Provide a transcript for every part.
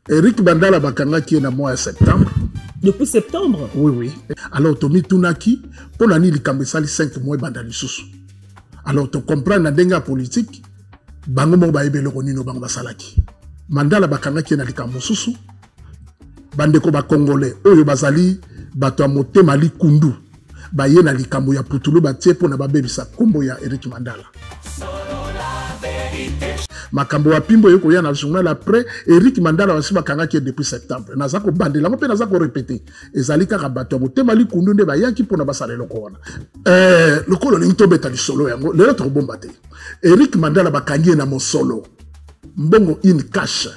Eric Mandala bakanga qui est dans le mois de septembre. Depuis septembre? Oui, oui. Alors, Tomi Tunaki, pour l'année, il a 5 mois bandali sous. Alors, tu comprends, dans la politique, bango mo ba ebe le konino bango basalaki. Mandala bakanga qui est dans le camp sous. Bandeko ba Congolais, oyo bazali, bato a motema li kundu. Ba ye na likambo ya putulu ba tie po na ba bebisa kombo ya Eric Mandala. Makambo wa pimbo yoko ya na journal après Eric Mandala wasi bakanga qui est depuis septembre. Nazako bandela ngope nazako répéter. Ezali kaka bato motema li kundu nde ba yaki po na basale loko wana. Lokolo ni tobeta li solo yango. Le autre bomba te. Eric Mandala bakangi na mon solo. Mbongo in cash.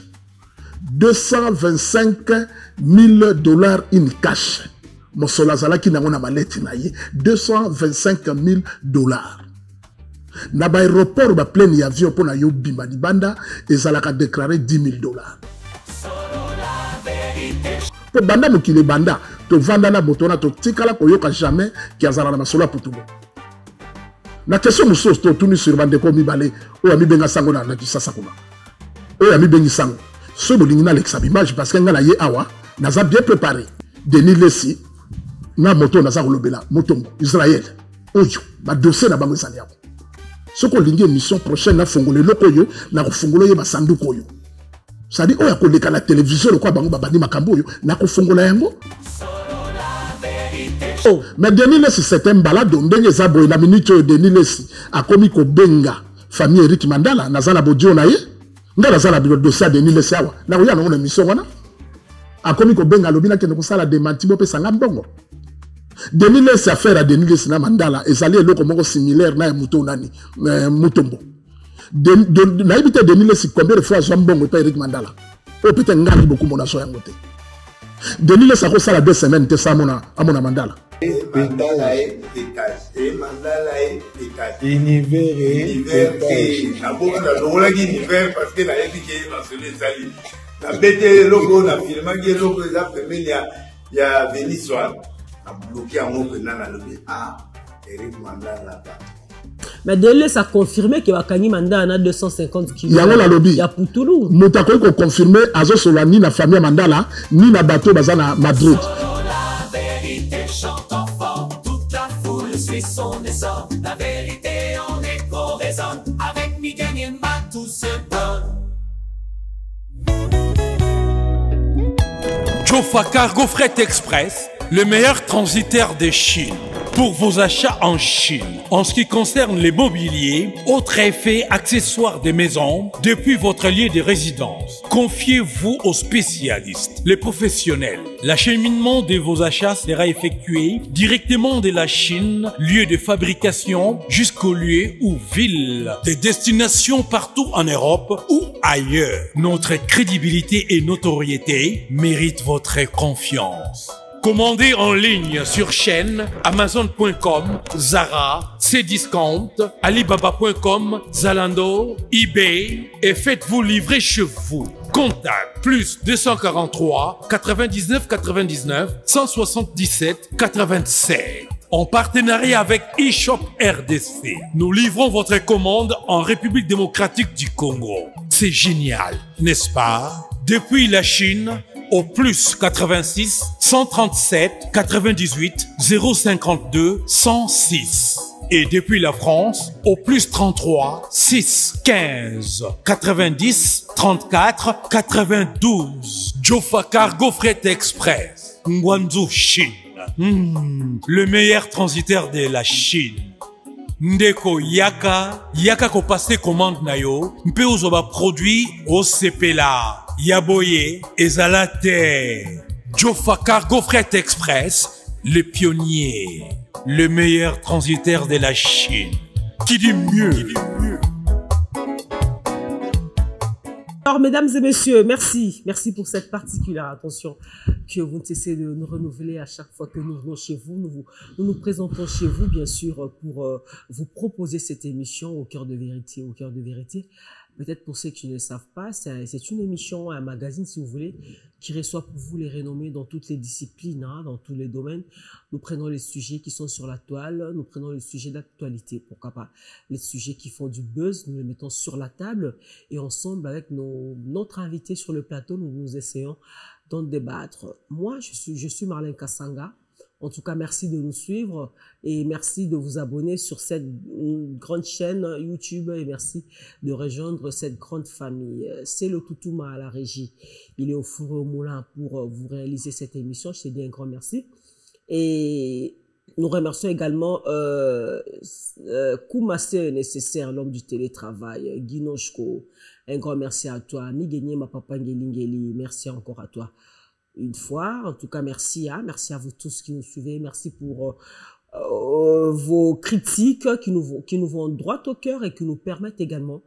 225 000 dollars in cash. Mon solo azalaki na ngona maleti na ye 225 000 dollars. Na ba aéroport ba plein avion pour na yo bimba di banda ezalaka déclarer 10 000 dollars. Pour banda mokile banda to vanda na botona to tikala ko yoka jamais ki azala na masolo putubo. Na question muso to tuni sur bande ko mi balé o ami benga sango na kisasa kuma. O ami bengi sango. So bolingi na l'ex image parce que ngala ye awa naza bien préparé. Denis Lessi na moto naza kolobela motongo Israël. Oyo ba dossier na bango sali yako. Ce qu'on a mission prochaine na fongole lokoyo na kofungola ye basanduko yo. Ça dit oya koleka la télévision lokwa bango babani makambo yo na kofungola yango. Oh, mais Denis Lessi c'est un balade ndenge za boy la minute Denis Lessi a komi ko benga famille Eric Mandala nazala bodio na ye. Ngala zala bi dossier Denis Lessi awa. Na oya na mission wana. A komi ko benga lobina ke ko sala démenti bo pesa ngambongo. Denis Lessi affaire à Denis Lessi na Mandala ezali eloko moko similaire na muto nani mutombo. Na ibite Denis Lessi combien de fois zambongo pa Eric Mandala. O peut-être ngali beaucoup mona so yangote. Denis Lessi a sala 2 semaines te sa mona amona Mandala. Mandala est détaché, Mandala est détaché. Univers d'abord on a l'ola univers parce que la épique va se les salir. La bête logo na filma qui logo za premier il y a Venezuela. Bloqué en haut maintenant dans le Eric Mandala. Mais Denis a confirmé que Wakani Mandala a 250 kilos. Il y a un lobby. Il y a Poutoulou. Moutako ko confirmé Azo Sola ni la famille Mandala ni la bateau bazana Madrid. La vérité chante fort, toute la foule suit son essor. La vérité en écho résonne, avec Miguel Niemba tout se donne. Jofa Cargo Fret Express, le meilleur transitaire de Chine. Pour vos achats en Chine, en ce qui concerne les mobiliers, autres effets, accessoires des maisons, depuis votre lieu de résidence, confiez-vous aux spécialistes, les professionnels. L'acheminement de vos achats sera effectué directement de la Chine, lieu de fabrication, jusqu'au lieu ou ville, des destinations partout en Europe ou ailleurs. Notre crédibilité et notoriété méritent votre confiance. Commandez en ligne sur chaîne Amazon.com, Zara, Cdiscount, Alibaba.com, Zalando, eBay et faites-vous livrer chez vous. Contact plus 243 99 99 177 87. En partenariat avec eShop RDC, nous livrons votre commande en République démocratique du Congo. C'est génial, n'est-ce pas? Depuis la Chine, au plus 86 137 98 052 106. Et depuis la France, au plus 33 6 15 90 34 92. Jofa Cargo Fret Express, Guangzhou, Chine. Le meilleur transitaire de la Chine. Ndeko yaka ko passer commande na yo, mpe ozoba produit au CPLA. Yaboye ezalate. Jofa Cargo Fret Express, les pionniers, le meilleur transitaire de la Chine. Qui dit mieux? Alors, mesdames et messieurs, merci. Merci pour cette particulière attention que vous cessez de nous renouveler à chaque fois que nous venons chez vous. Nous nous présentons chez vous, bien sûr, pour vous proposer cette émission au cœur de vérité, au cœur de vérité. Peut-être pour ceux qui ne le savent pas, c'est une émission, un magazine, si vous voulez, qui reçoit pour vous les renommés dans toutes les disciplines, hein, dans tous les domaines. Nous prenons les sujets qui sont sur la toile, nous prenons les sujets d'actualité, pourquoi pas. Les sujets qui font du buzz, nous les mettons sur la table et ensemble, avec notre invité sur le plateau, nous essayons d'en débattre. Moi, je suis Marlène Kassanga. En tout cas, merci de nous suivre et merci de vous abonner sur cette grande chaîne YouTube et merci de rejoindre cette grande famille. C'est le Toutouma à la régie. Il est au four et au moulin pour vous réaliser cette émission. Je te dis un grand merci. Et nous remercions également Koumassé Nécessaire, l'homme du télétravail, Guinochko. Un grand merci à toi. Migénie, ma papa Ngeli, merci encore à toi. Une fois, en tout cas, merci à vous tous qui nous suivez, merci pour vos critiques qui nous vont droit au cœur et qui nous permettent également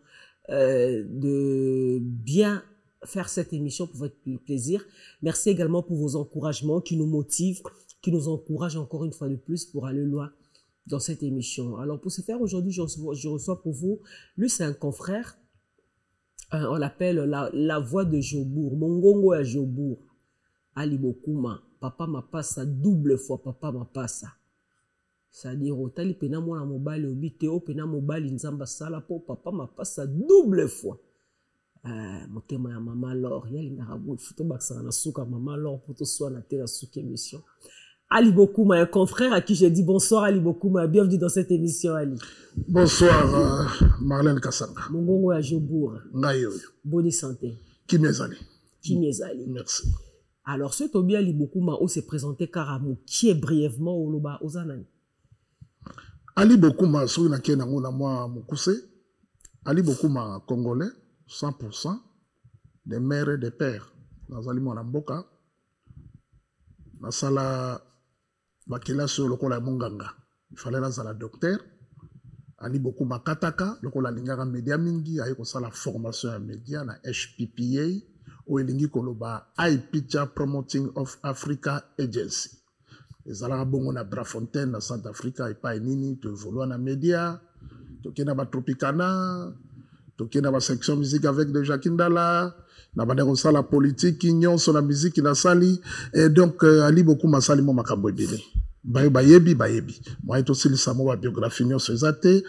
de bien faire cette émission pour votre plaisir. Merci également pour vos encouragements qui nous motivent, qui nous encouragent encore une fois de plus pour aller loin dans cette émission. Alors pour ce faire, aujourd'hui, je reçois pour vous, lui c'est un confrère, on l'appelle la voix de Jobour, Mongongo à Jobour. Ali Bokuma, papa m'a passé double fois, papa m'a passé. C'est-à-dire, otali pena mwana mobali obite o pena mobali nzamba sala po papa m'a passé double fois. Motema ya mama Laure, yali ngarabu futo baksa na suka mama Laure pour to soit na tela suka émission. Ali Bokuma, un confrère à qui j'ai dit bonsoir Ali Bokuma, bienvenue dans cette émission Ali. Bonsoir Marlène Kassanga. Mongongo ya Jobour. Ngayo. Bonne santé. Kimezali. Kimezali. Merci. Alors, ce Tobi Ali Bokuma s'est présenté carrément, qui est brièvement au Loba Ozanani. Ali Bokuma, sur une qui moi Moukousse. Ali Bokuma, congolais, 100%, des mères et des pères. Dans Ali Mwanamboka, dans Sala Bakela sur le Kola Monganga. Il fallait là, la docteur. Ali Bokuma Kataka, le Kola Lingara Média Mingi, a eu la formation à média, la HPPA. Ou elingi koloba I Picture Promoting of Africa Agency. Les Alara bongo na Brafontaine na Centre Africa et pas nini te vouloir na média, toke na ba Tropicana, toke na ba section musique avec de Jacqueline Dala, na ba ndeko sala politique union sur la musique na sali et donc Ali beaucoup ma sali mo makambo ebele. Bayebi. Moi et aussi le samo ba biographie nyo sezate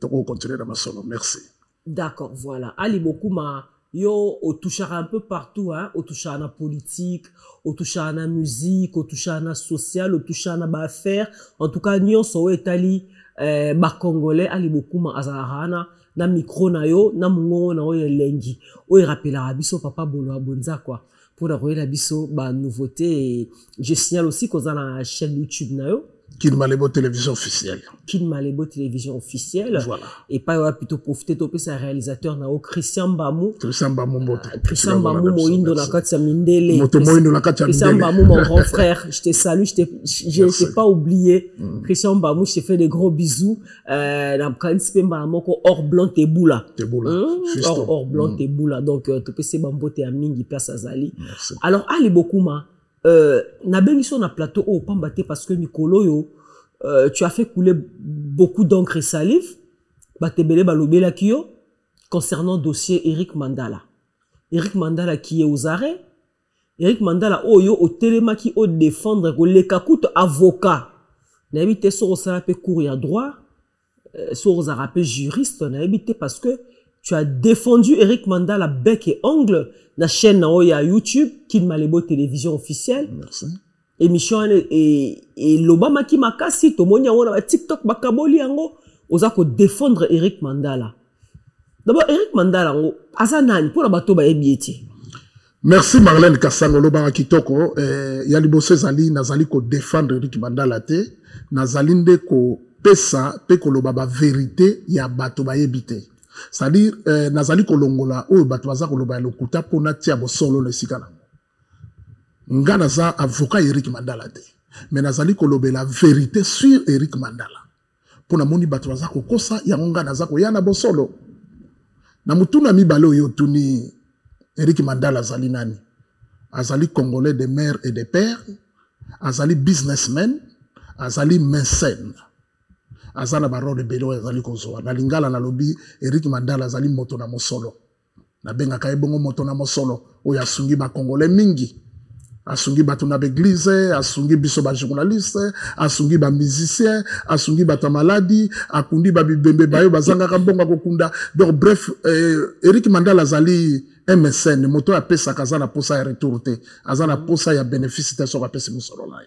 toko continuer dans ma solo. Merci. D'accord, voilà. Ali beaucoup ma yo au touchera un peu partout hein, au touchera na politique, au touchera na musique, au touchera na social, au touchera na ba affaires. En tout cas nyonso etali ba congolais ali beaucoup ma azarana na micro na yo na mungongo na yo lengi. O rappela biso papa bolo abonza quoi. Pour la royela biso ba nouveauté. Je signale aussi qu'on a la chaîne YouTube na yo. Kin Malebo télévision officielle. Kin Malebo télévision officielle. Voilà. Et pas plutôt profiter de sa réalisateur nao Christian Bamou. Christian Bamou Mbote. Christian Bamou Moindo na Katia Mindele. Moindo na Katia Mindele. Christian Bamou mon grand frère, je te salue, je t'ai pas oublié. Christian Bamou, je te fais des gros bisous. Na principe Mbamoko or blanc te boula. Te boula. Or blanc te boula. Donc tu peux se bambote à mingi place azali. Alors Ali Bokuma na bengiso na plateau au pambate parce que Mikolo yo tu as fait couler beaucoup d'encre et salive batebele balobela kio concernant dossier Eric Mandala qui est aux arrêts. Eric Mandala oyo au téléma qui au défendre ko le kakut avocat na évité sur ça pe courir droit sur ça rappel juriste na évité parce que tu as défendu Eric Mandala bec et ongle la chaîne na oya YouTube Kin Malebo télévision officielle. Merci. Émission et l'Obama qui m'a cassé to monia on TikTok bakaboli yango ozako défendre Eric Mandala. D'abord Eric Mandala ngo azanani pour la bato ba ebieti. Merci Marlène Kassanga Lobanga Kitoko ya liboso zali nazali ko défendre Eric Mandala te nazali nde ko pesa pe ko loba ba vérité ya bato ba ebité. C'est-à-dire, nazali kolongola oyo bato baza koloba lokuta pona tia bosolo le sikana. Nga naza avocat Eric Mandala te. Mais nazali kolobe la vérité sur Eric Mandala. Pona moni bato baza kokosa yango nga naza koyana bosolo. Na mutuna mibale oyo tuni Eric Mandala azali nani? Azali congolais de mères et de pères, azali businessman, azali mécène. azana barole belo ezali kozwa na lingala na lobi Eric Mandala azali moto na mosolo na benga ka ebongo moto na mosolo oyo asungi ba congolais mingi asungi bato na l'église asungi biso ba journaliste asungi ba musicien asungi bato maladi akundi ba bibembe bayo bazanga kabonga kokunda donc bref Eric Mandala azali MSN moto ya pesa kazana posa ya retour te azana posa ya bénéfice te so ba pesa musolo na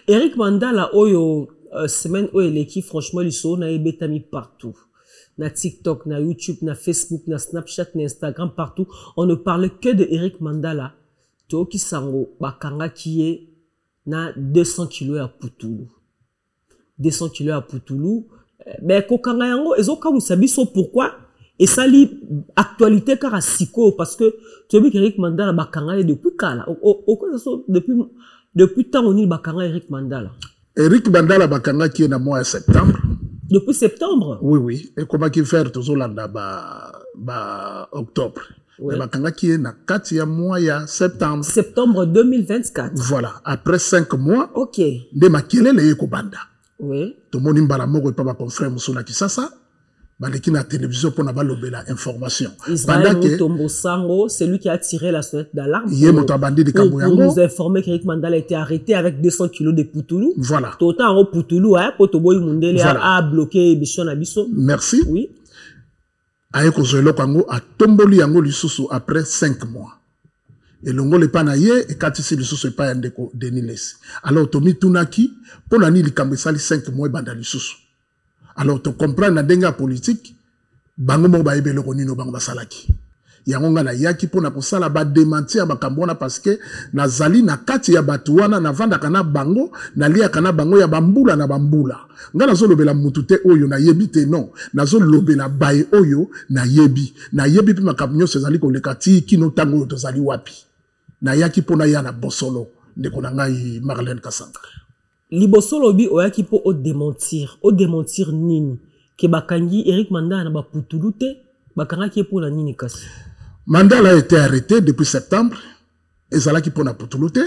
Eric Mandala oyo semaine oyo eleki franchement liso na ebetami partout na TikTok na YouTube na Facebook na Snapchat na Instagram partout on ne parle que de Eric Mandala toki sango bakanga kiye na 200 kg ya putulu 200 kg ya putulu mais kokanga yango ezoka musabiso pourquoi et ça li actualité car siko parce que tu vois Eric Mandala bakanga depuis kala depuis tant on dit bakanga Eric Mandala bakanga qui est dans mois de septembre. Depuis septembre? Oui. Et comment qu'il fait toujours là octobre. Oui. Et bakanga qui est dans 4 mois ya septembre. Septembre 2024. Voilà. Après 5 mois. Ok. De makele le yeko banda. Oui. Tout le monde mbala moko pa ba confrère musona kisasa. Baleki na télévision pour n'avoir la information. Israël Mutombo Sango, c'est lui qui a tiré la sonnette d'alarme. Pour nous informer qu'Eric Mandala a été arrêté avec 200 kilos de Poutoulou. Voilà. Tout autant en Poutoulou, Potoboy Mundele a bloqué Bichon Abisso. Merci. Oui. Ayeko Zoelo Kango a tomboli yango lisusu après 5 mois. Et l'ongo le panaye et quand ici lisusu pas yandeko Deniles. Alors Tomi Tunaki, pour l'année li kambesali 5 mois banda lisusu. Alors, tu comprends la denga politique, bango mo baebe le konino bango basalaki. Yango nga na yaki pona posala ba démentir ba kambona parce que na zali na kati ya batuana na vanda kana bango na lia kana bango ya bambula na bambula. Nga na zo lobela mutute oyo na yebi te non. Na zo lobela bae oyo na yebi. Na yebi pi makabnyo se zali ko lekati kino tango to zali wapi. Na yaki pona ya na bosolo ndeko na ngai Marlène Kasanga. Liboso lobi oyaki po o démentir nini ke bakangi Eric Mandala na ba putulute bakanga ki po na nini kasi. Mandala a été arrêté depuis septembre et zalaki po na putulute.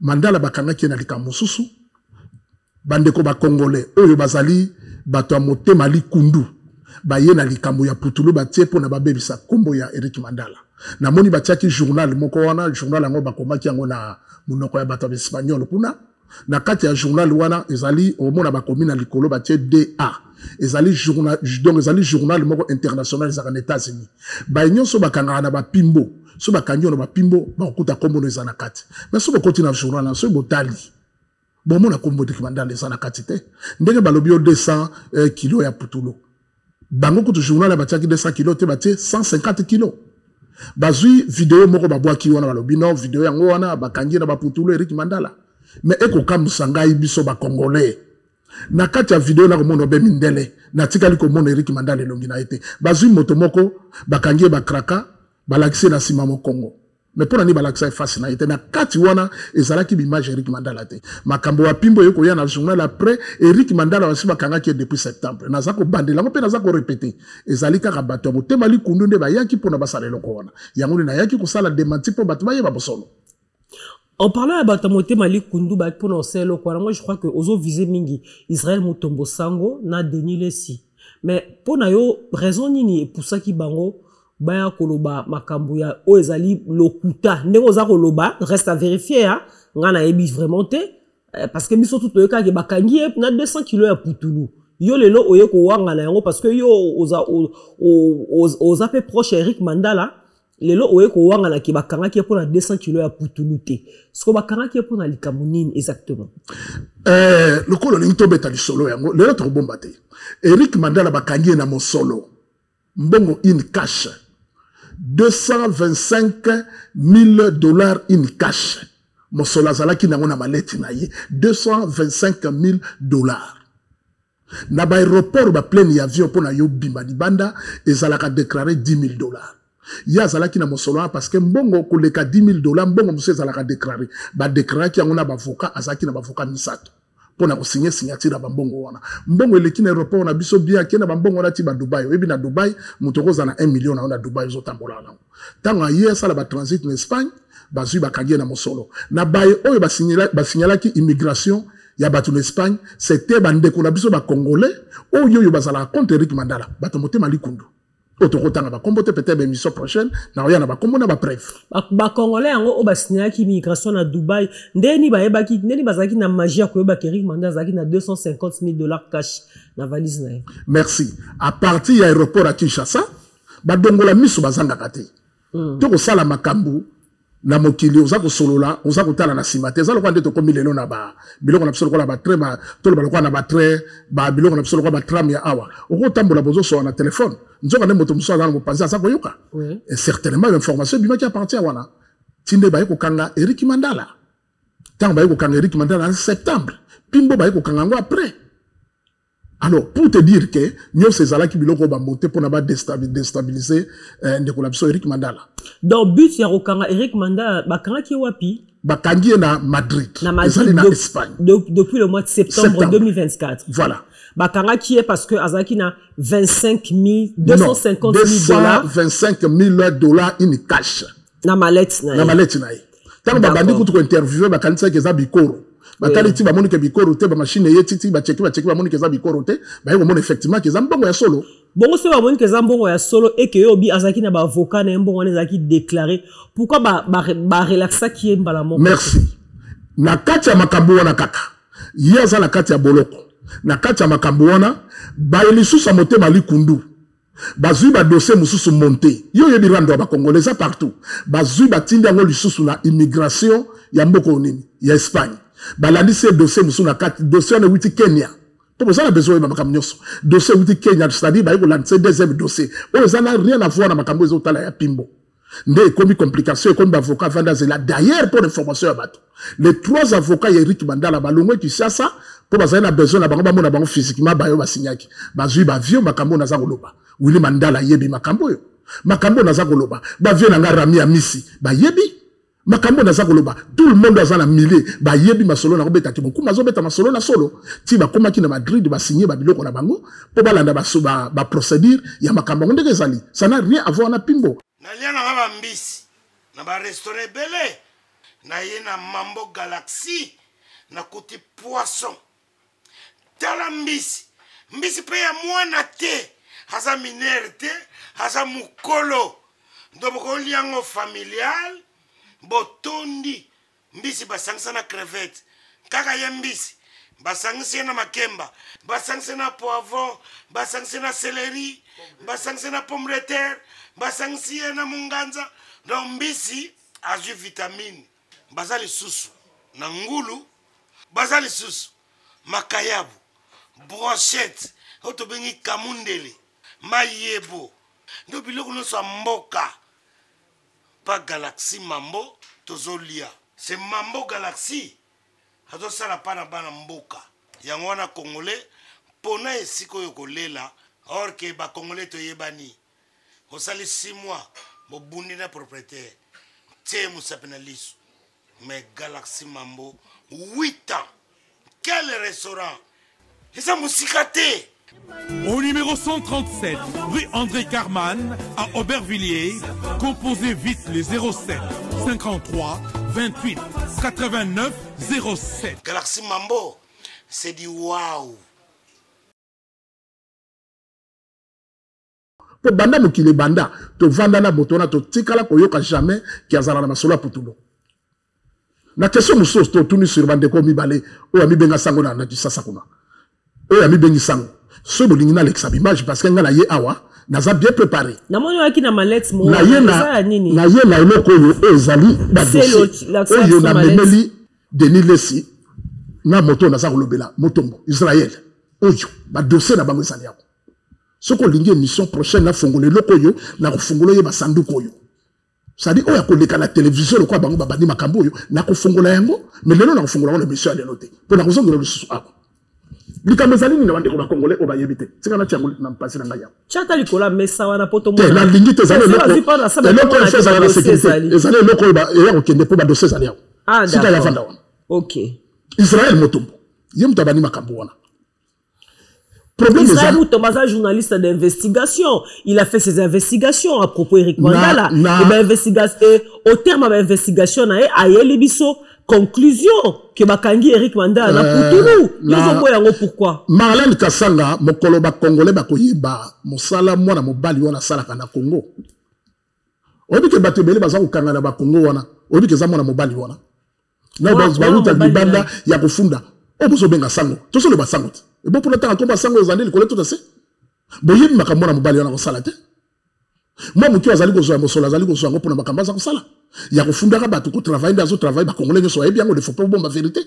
Mandala bakanga ki na likambo susu bandeko ba congolais oyo bazali bato ya motema likundu baye na likambo ya putulu batie po na babebisa kombo ya Eric Mandala. Na moni batiaki journal moko wana journal yango bakomaki yango na munoko ya bato ya espagnol kuna na kati ya journal wana ezali omona bakomi na likolo batie DA ezali journal donc ezali journal moko international za na États-Unis ba nyonso bakanga na bapimbo so bakanyo na bapimbo bakuta kombo no ezana kati mais so bakoti na journal na so botali bon mona kombo de Mandala ezana kati te ndenge balobi 200 kilo ya putulo bango kutu journal batiaki 200 kilo te batie 150 kilo. Bazui vidéo moko babwaki wana balobi no vidéo yango wana bakangi na baputulo Eric Mandala mais eko kamusanga ibiso ba congolais na kati ya vidéo na komono be mindele na tikali komono Eric Mandala elongi na ete bazui moto moko bakangi ba kraka balakisi na sima mo Congo mais pour ani balakisa face na ete na kati wana ezalaki l'image Eric Mandala te makambo wa pimbo yeko ya na journal après Eric Mandala wasi bakanga ki depuis septembre na zako bandela ngo pe na zako répéter ezali kaka bato motema li kundu nde bayaki pona basala loko wana yango na yaki kusala démenti po bato baye ba bosolo. En parlant de Batamote Mali Kundu, pour moi je crois que ozo visé mingi Israël Mutombo Sango na Denis Lessi. Mais pour nayo raison nini pour ça qui bango baya koloba makambuya o ezali lokuta ndeko za koloba reste à vérifier hein ngana ebi vraiment te parce que biso tout yoka ke bakangi na 200 kg ya putulu yo lelo oyeko wanga na yango parce que yo oza peu proche Eric Mandala lelo oyeko wanga na ki bakanga ki pour na 200 kg ya putulu te sko bakanga ki pour na likamunini exactement le kolo ni to beta li solo yango lelo to bomba te Eric Mandala bakangi na mon solo mbongo in cash $225 000 in cash. Mon solazala qui n'a pas malette naïe $225 000. Na ba aéroport ba plein avion pour na yo bimba di banda et zalaka déclarer $10 000. Ya zalaki na mon solo parce que mbongo koleka $10 000 mbongo monsieur zalaka déclarer ba déclarer ki ngona ba avocat azaki na ba avocat misato. Pour na signer signature na bambongo wana mbongo eleki na aéroport na biso bien ke na bambongo na ti ba Dubai ebi na Dubai mutoko za na 1 million na Dubai zo tambola na tango hier sala ba transit na Espagne bazui ba kangie na mosolo na baye oyo ba signalaki immigration ya bato na Espagne, c'était bandeko na biso ba Congolais, oyo yo bazala contre Eric Mandala, bato motema likundu. Otokotanga ba kombo te peut-être émission prochaine, na oya na ba kombo na ba bref. Ba Congolais yango o basinya ki migration na Dubai, ndeni ba yebaki, ndeni bazaki na magie ko yeba Eric Mandala zaki na $250,000 cash na valise na. Merci. À partir ya aéroport à Kinshasa, ba dongola miso bazanga kate. Toko sala makambu na mokili oza ko solola oza ko tala na simate za lokwa ndeto komi lelo na ba biloko na biso ko la ba très ba to ba lokwa na ba très ba biloko na biso ko ba tram ya awa oko tambola bozo so na téléphone nzoka ne moto muso na mo panza za ko yoka et certainement l'information bima qui appartient à wana tinde ba ko kanga Eric Mandala tant ba ko kanga Eric Mandala en septembre pimbo ba ko kanga ngo après. Alors, pour te dire que nous, ces alliés qui biloko ba monter pour n'avoir déstabiliser de collaboration Eric Mandala. Donc, but c'est Rokanga Eric Mandala, bakanga qui wapi? Bakangi na Madrid. Na Madrid, na Espagne. Depuis le mois de septembre 2024. Voilà. Bakanga qui est parce que Azaki na $250,000 $225,000 in cash. Na mallette na. Na mallette na. Tant babandi kutu interviewer bakanisa ke za bikoro. Batali ti ba moni ke bikoro te ba machine ye titi ba cheki ba moni ke za bikoro te ba yo moni effectivement ke za mbongo ya solo. Bongo se ba moni ke za mbongo ya solo et que obi Azaki na ba avocat na mbongo na Azaki déclaré pourquoi ba relaxa qui est mbala moko. Merci. Na kati ya makambo wana kaka. Ye za na kati ya boloko. Na kati ya makambo wana ba elisusa motema likundu. Bazui ba dossier mususu monté. Yo yebi rando ba congolais partout. Bazui ba tinda ngo lisusu na immigration ya mboko nini ya Espagne. Balandi ce dossier mususu na kati dossier na witi Kenya. Pour ça la besoin ba makambo nyoso. Dossier witi Kenya c'est-à-dire ba ko lancer deuxième dossier. Ça n'a rien à voir na makambo ezotala ya Pimbo. Ndé comme complication comme avocat Vanda Zela d'ailleurs pour information ya bato. Les trois avocats Eric Mandala balongwe qui ça pour bazana na besoin na bango ba mona bango physiquement ba yo ba signaki. Bazui ba vieux makambo na za koloba. Willy Mandala yebi makambo yo. Makambo na za koloba. Ba vieux na nga Rami Amisi ba yebi. Makambo na za koloba. Tout le monde a na millier ba yebi masolo na kobeta ki beaucoup mazo beta masolo na solo. Ti ba koma ki na Madrid ba signer ba biloko na bango po ba landa ba procédure ya makambo ndenge zali. Ça n'a rien à voir na Pimbo. Na lia na ba mbisi na ba restaurant belé na ye na Mambo Galaxy na kuti poisson. Tala mbisi pe ya mwana te haza minere te haza mukolo ndoboko liango familial botondi mbisi basangisa na crevette kaka ye mbisi basangisa na makemba basangisa na poivron basangisa na céleri basangisa na pomme de terre basangisa na munganza donc mbisi azu vitamine bazali susu na ngulu bazali susu makayabu brochette otobengi kamundele mayebo ndo biloko no so mboka pa Galaxy Mambo tozolia c'est Mambo Galaxy hazo sala pana bana mboka yango wana congolais pona esiko yokolela or que ba congolais to yebani osali 6 mois bo bundi na propriétaire te musapena lisu mais Galaxy Mambo 8 ans quel restaurant esa musikate. Au numéro 137, rue André Carman, à Aubervilliers, composez vite les 07 53 28 89 07. Galaxy Mambo, c'est du waouh. Pour banda mokile banda, to vanda na botona to tikala koyoka jamais ki azala na masolo putulo. Na question musos to tuni sur bande ko mibale o ami benga sango na kisasa kuna. O ami bengi sango. Ce bolingina l'exabimage parce que ngana ye awa naza bien préparé. Na moni waki na mallette mo. Na ye na eloko yo ezali ba dossier. Oyo na memeli Denis Lesi na moto naza kolobela motombo Israël. Oyo ba dossier na bango ezali yako. Soko lingi émission prochaine na fongole loko yo na kofungola ye ba sanduko yo. C'est-à-dire oya koleka na télévision lokwa bango babandi makambo yo na kofungola yango mais lelo na kofungola ngo émission ya noté. Pour na kozongela lususu ako. Likamezali ni wande ko ba congolais o ba yebite sika na tiango na mpasi na ngaya chata likola mesa wana poto mo na lingi te zale loko eloko fait za la sécurité ezali loko ba ya ko kende po ba dossier zali yako sika ya vanda wana OK Israël Motombo yem tabani makambo wana problème Israël Motombo est journaliste d'investigation il a fait ses investigations à propos Eric Mandala et ben investigation au terme de l'investigation na ayeli biso conclusion que bakangi Eric Mandala na Putulu. Nous avons pourquoi. Marlène Kasanga, mokolo ba Congolais ba koyeba, mosala mwana mobali wana sala kana Congo. Obi ke batebele baza kokanga na ba Congo wana, obi ke za mwana mobali wana. Na ba uta libanda ya kufunda. Obuzo benga sango. Toso le basango. Et bon pour le temps quand basango ezandi le koleto tase. Boyebi makambo na mobali wana kosala te. Moi mutu azali kozwa mosolo azali kozwa ngo pona makamba za kosala. Ya kufunda ka batu ko travailler dans travail ba Congolais ne soyez bien ngo de faut pas bomba vérité.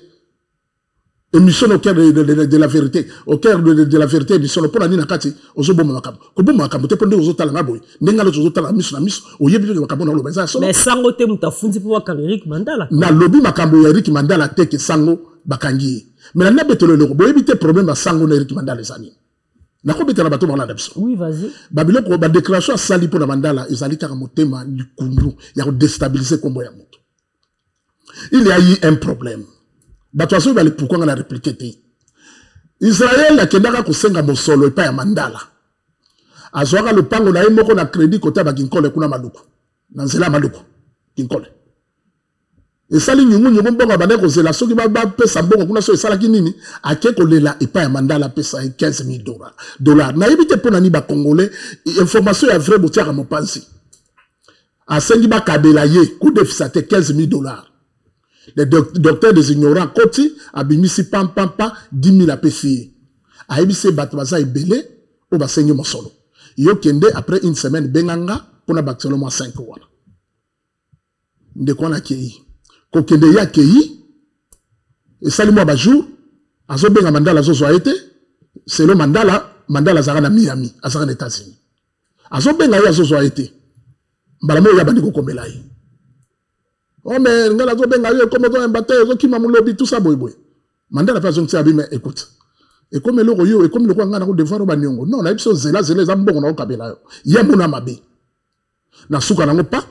Émission au cœur de la vérité, au cœur de la vérité, émission pour la nina kati, ozo bomba makambo. Ko bomba makambo te pende ozo talanga boy. Nenga lo ozo talanga miso na miso, oyebi ke makambo na lo baza so. Mais sango te mutafunzi pour ka Eric Mandala. Na lobi makambo ya Eric Mandala te ke sango bakangi. Mais na betelo le boyebi te problème ba sango na Eric Mandala ezani. Na ko betela bato bana dabso. Oui, vas-y. Babilo ko ba déclaration sali pour na Mandala ezali ka motema likundu ya ko déstabiliser kombo ya moto. Il y a eu un problème. Batwaso bali pourquoi on a répliqué te. Israël a kendaka kusenga mosolo epa ya Mandala. Azwaka le pango na moko na crédit kota ba kinkole kuna maluku. Na nzela maluku kinkole. Et sali nyungu mbongo bande ko zela soki ba pesa mbongo kuna so esala kinini akeko lela epa ya Mandala pesa $15,000. Na yebite pona ni ba congolais information ya vrai botiaka mopanzi. Asengi ba kabela ye coup de fisate $15,000. Les docteurs des ignorants, Koti, Abimisi Pampa, 10 000 APCI. Aibisi Batwaza et Belé, au bassin de Mosolo. Yo kende, après une semaine, Benganga, pour na bâtir le moins 5 ans. De quoi on a kéi. Ko kende ya kéi, et sali moi bajou, azo benga Mandala zo été, c'est le Mandala zara na Miami, azara na États-Unis. Azo benga ya zo été. Mbalamo ya bandiko kombelai. Oh mais ngala zo benga yo comme on batteur zo kima mulobi tout ça boy. Mandala pas zonti abi mais écoute. Et comme le royo et comme le ngana ko devoir ba nyongo. Non, na biso zela za mbongo na kabela yo. Ya muna mabe. Na suka nango pa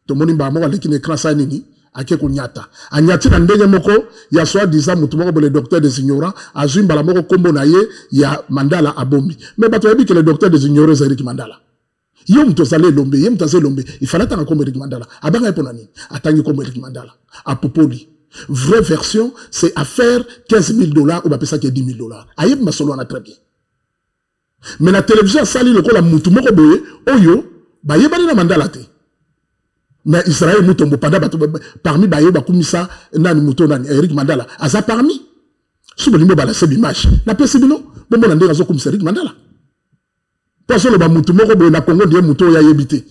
to moni ba mo lekine écran sa nini ake ko nyata. Anyati na ndenge moko ya soit disant mutu moko le docteur des ignorants azimba la moko kombo na ye ya Mandala abombi. Mais bato yebi que le docteur des ignorants Eric Mandala. Yom tozale lombe, yom tozale lombe. Il fallait attendre comme Eric Mandala. Abanga eponani, attendre comme Eric Mandala. A Popoli. Vraie version, c'est à faire $15,000 ou bapesa qui est $10,000. Ayeb masolo on a très bien. Mais la télévision sali le la mutu moko boye, oyo, ba yebani na Mandala te. Mais Israël mutombo panda parmi ba yeba kumisa nani muto nani Eric Mandala. Aza parmi. Soubo limbo bala sebi match. Na pesi bino, bombo na ndenge zo kumisa Eric Mandala. Parce que le mutu moko boye na Congo ndiye muto ya yebite.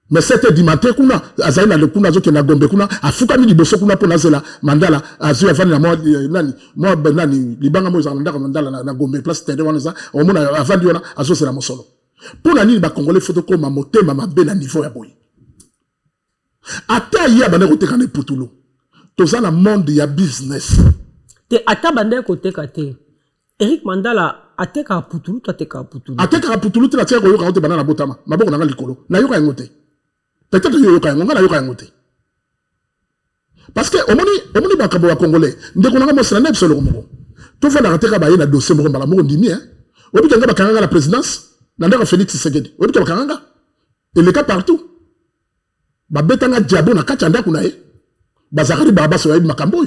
Mais 7h du matin kuna azaina le kuna zo ke na Gombe kuna afuka mi liboso kuna pona zela Mandala azu afani na moi nani libanga mo zanga ndaka Mandala na Gombe place tede wana za o mona afandi wana azo sela mosolo. Pona ni ba congolais photo ko ma motema mabe na niveau ya boye. Ata ya bana ko tekane Putulu. Toza na monde ya business. Te ata bande ko tekate. Eric Mandala ateka Putulu ateka Putulu. Ateka Putulu tena tia ko yoka ote banana botama. Maboko na likolo. Na yoka ngote. Peut-être yoka ngo na yoka ngote. Parce que omoni bakabo wa congolais. Ndeko na mo sala na bisolo ko. To fa na ateka ba ye na dossier mo mbala mo ndimi hein. Obi kanga bakanga la présidence. Na ndaka Félix Tshisekedi. Obi kanga bakanga. Et le cas partout. Ba betanga diabo na kachanda kuna ye. Bazakari baba so ya makambo.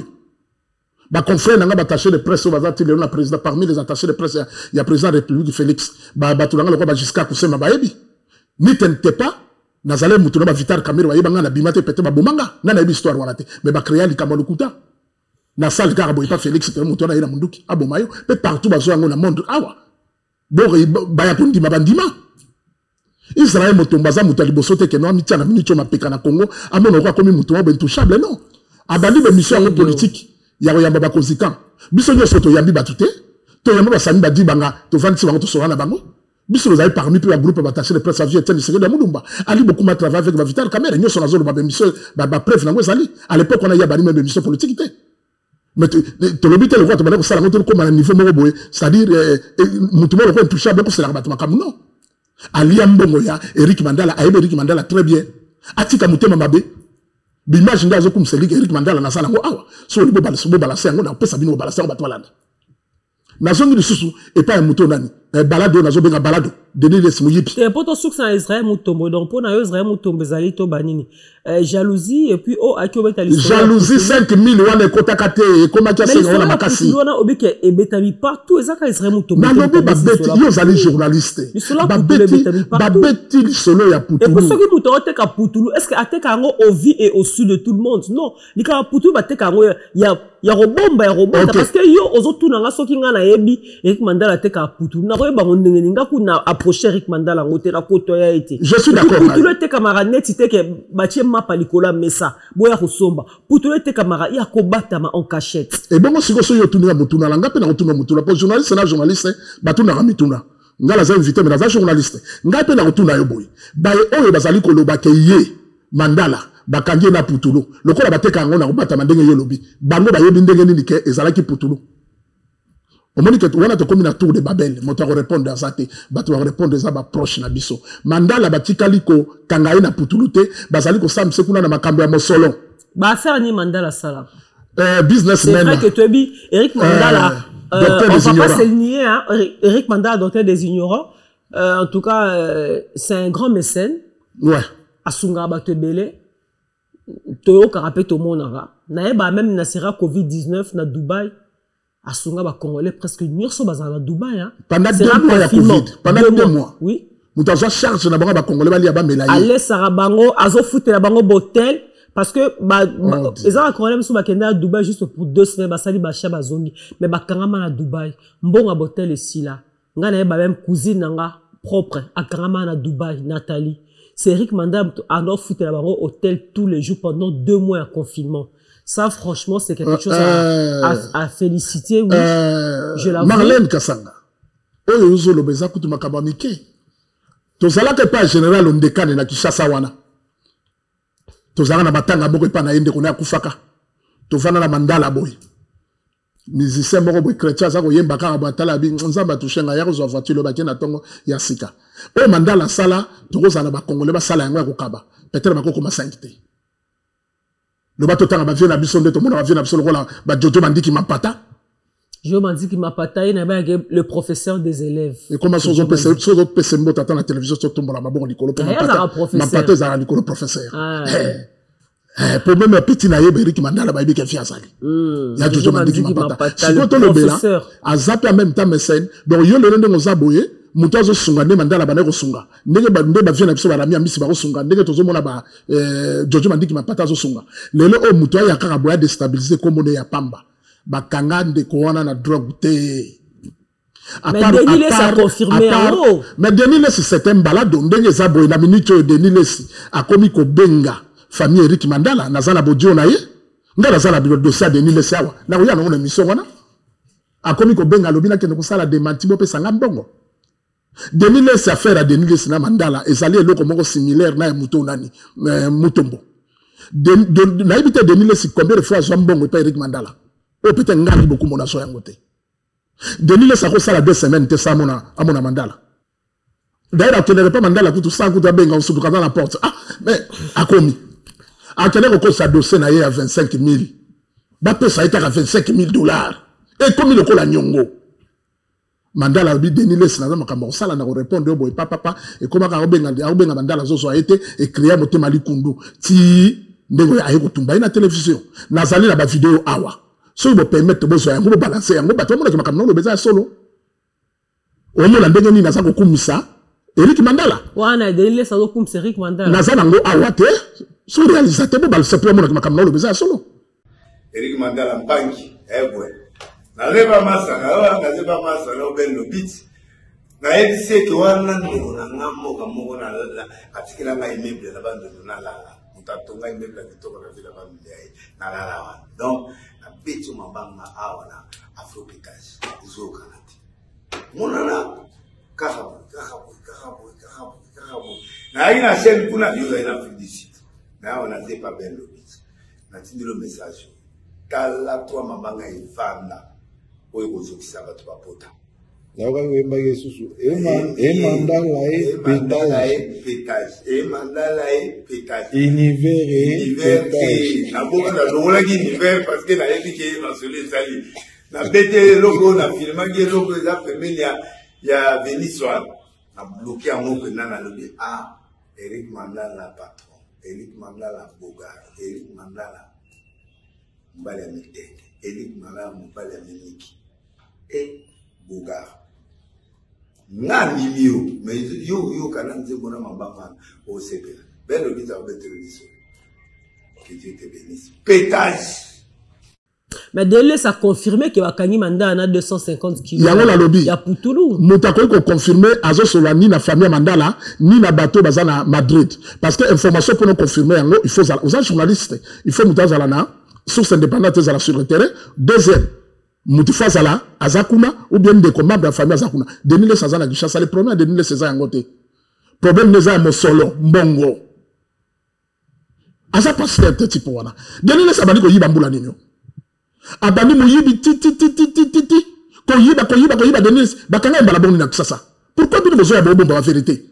Ba confrère nanga bataché de presse au bazati le président parmi les attachés de presse il y a président de la République Félix ba batulanga le quoi jusqu'à kusema ba yebi ni tente pas nazale mutuna ba Vital Kamerhe ba yebanga na bimate pete ba bomanga na na histoire wana te mais ba créer likama lokuta na salle karabo pas Félix que mutuna ina munduki abomayo pe partout bazo ngo na monde awa bo ba ya kundi mabandima Israël motombaza mutali bosote ke no mitia na minito mapeka na Congo amono kwa komi mutu ba intouchable non abandi be mission politique ya yamba ba konzikan biso nyo soto yambi batute to yamba ba sami ba dibanga to vanti bango to sorana bango biso nous avez parmi peu un groupe attaché de presse à vie tel de Mudumba ali beaucoup ma travail avec Vital Kamerhe nyo sona zolo ba mission ba preuve nango ezali à l'époque on a ya bani même mission politique te mais to lobite le roi to ba ko sala ngoto ko ma niveau moko boye c'est-à-dire mutu mo ko intouchable ko sala ba makam non ali ambongo ya Eric Mandala ayebe Eric Mandala très bien atika mutema mabe l'image ndazo comme c'est Eric Mandala na sala ngo awa so libo bala sengo na pesa bino bala sengo batwalanda na zongi lisusu et pas un mouton nani balado na zo benga balado Denis Les Mouyipi. C'est important que ça Israël Moutombo. Donc, pour Israël Moutombo, Zali Tobanini. Jalousie, et puis, oh, jalousie, 5000 wana kotakate, et comment tu as fait on a makasi. On a obéi et betami partout, et ça, quand Israël Moutombo. Non, babeti, yo zali journaliste. Babeti, solo ya Poutoulou. Et pour ceux qui Poutoulou, teka Poutoulou, est-ce que Atek Ango au vie et au sud de tout le monde? Non. Lika Poutoulou, Atek Ango, ya robomba, parce que yo, ozo tout nanga, so ki nga na yebi, Eric Mandala teka Poutoulou. Na roye bango ndengeninga, ku na approché Eric Mandala, ngote la koto ya été. Je suis d'accord. Poutoulou teka maranette, teke, bâti mapa likola mesa, boya kosomba. Poutoulou teka mara, ya kobatama en cachette. Et bon, si vous avez un mutuna, langa pe na rotuna mutuna. Pour journaliste, na journaliste, batuna ramituna. Nga la za invité, mais la za journaliste. Nga pe na rotuna yo boy. Baye oyo bazali koloba ke ye Mandala. Bakangie na Poutoulou. Lokola bateka ngo na obata mandenge yo lobi. Bango bayebi ndenge nini ke ezalaki Poutoulou. Au moment que wana to komi na tour de Babel, moto ko répondre à ça te, bato ko répondre za ba proche na biso. Mandala batikali ko kangaye na Poutoulou te, bazali ko samse kuna na makambo ya mosolo. Ba faire ni Mandala sala. Businessman. C'est vrai que tu dis Eric Mandala on va pas se nier hein, Eric Mandala docteur des ignorants. En tout cas c'est un grand mécène. Ouais. Asunga batebele. Toyo karapé to monara. Na ba même na sera Covid-19 na Dubaï. Asunga ba Congolais presque nyonso bazala Dubaï hein. Pendant 2 mois ya Covid. Pendant 2 mois. Oui. Mutazo charge na ba Congolais bali ya ba melaye. Allez Sarabango azo foutre la bango botel parce que les gens Congolais musu ba kenda à Dubaï juste pour 2 semaines ba sali ba chaba zongi mais ba kangama na Dubaï. Mbonga botel ici là. Nga na ba même cousine nga propre à kangama na Dubaï Nathalie. C'est Eric Mandala à nous foutre la bango hôtel tous les jours pendant 2 mois en confinement. Ça, franchement, c'est quelque chose à féliciter, oui. Je l'avoue. Marlène Kassanga. Oyo uzo lobeza kutu makabamike. Tozala ke pas général ondekane na Kishasa wana. Tozala na batanga boko pa na yende kona kufaka. Tovana na Mandala boy. Musicien moko boy chrétien za ko yemba ka batala bi nzamba tushenga ya ko zo voiture lo bakena tongo ya sika. O Mandala sala tokozala ba Congolais ba sala yango ko kaba. Peut-être ba ko koma sancté. Le bateau tanga ba viena biso ndeto mona ba viena biso lokola ba Jojo Bandiki Mapata. Jojo Bandiki Mapata il n'a pas le professeur des élèves. Et comment sont autres PC mbota dans la télévision sur tombe la mabon likolo Mapata za likolo professeur. Pour même petit na yebe Eric Mandala ba yebiki fia sali. Ya Jojo Bandiki Mapata. Si vous le bela a zappé en même temps mécène donc yo le ndenge zaboye mutazo sunga ne Mandala ba ne ko sunga ndenge ba viena biso ba rami amisi ba ko sunga ndenge tozo mona ba Jojo Bandiki Mapata zo sunga lelo o muto ya kaka boya déstabiliser comme ne ya pamba ba kanga de ko wana na drogue te mais Denis Les a confirmé mais Denis Les c'est un balade ndenge za boye na minute Denis Les a komi ko benga famille Eric Mandala nazala bodio na ye ngala zala bi dossier Denis Les awa na ko ya na mission wana a komi ko benga lobina ke ko sala démenti bo pe sanga mbongo. Denis Les affaire à Denis Les na Mandala ezali eloko moko similaire na muto nani mutombo na ibite Denis Les combien de fois zambongo pa Eric Mandala o peut-être ngali beaucoup mona so yangote Denis Les a ko sala 2 semaines te sa mona amona Mandala d'ailleurs tu ne pas Mandala tout ça tout benga on se dans la porte mais a commis a tenir ko sa dossier na ye à 25 000 ba pe ça été à 25 000 $. Et comme il ko la nyongo Mandala bi Denis Les na makambo sala na ko répondre boy papa et comment ka obenga Mandala zo a été et créer motema likundu ti ndego ya ko tumba na télévision na zali na ba vidéo awa so bo permettre bo zo ya ngo balancer yango bato mo na makambo no beza solo o mo la ndenge ni na za ko kumisa Eric Mandala wana Denis Les zo kumisa Eric Mandala na za nango awa te so réalisateur bo bal seplo mo na makambo no beza solo Eric Mandala mpangi ebwe naleba masanga ngazeba masanga obendo bit na ebise ke wana ndeko na ngamo kamoko na atikela ngai immeuble na bando na lala mutatonga immeuble kitoko na vila ba mbiai na lala wana donc na bitu mabanga awa na Afropicage uzoka nati monana kahabu na ina chaîne kuna yo ina publicité na wana zepa bendo bit na tindilo message kala toi mabanga ifanda oyo kozokisa bato bapota naoka wemba yesusu Mandala pétage univers naboka na longolaki univers parce que nayebi ke masolo ezali na bete eloko na filmaki eloko eza pembeni ya Venise wana bloqué yango mpena nalobi ah Eric Mandala patron, Eric Mandala bogar, Eric Mandala mobali ya mitenge, Eric Mandala mobali ya miniki e bogar nga milio mais yo kana nzembo na mabanga osepela belo kita obeteleliso que Dieu te bénisse pétage. Mais Délé, ça a confirmé que Wakangi Mandala a 250 kilos. Yango la lobby. Il y a Poutoulou. Moutako ko confirmer azo sola ni na famille Mandala ni na bateau bazana Madrid parce que information pour nous confirmer yango il faut aux journalistes il faut muta zala na source indépendante zala sur le terrain. Deuxième mutufa zala azakuna ou bien des commandes de la famille azakuna. Denile Sazana Gishasa les premiers Denile César yangote. Problème neza mo solo mbongo. Aza pasteur te tipo wana. Denile Sabani ko yiba mbula ninyo. Abani muyibi ti ko yiba Denise bakanga mbala boni na kisasa. Pourquoi bino bozo ya bobo ba vérité?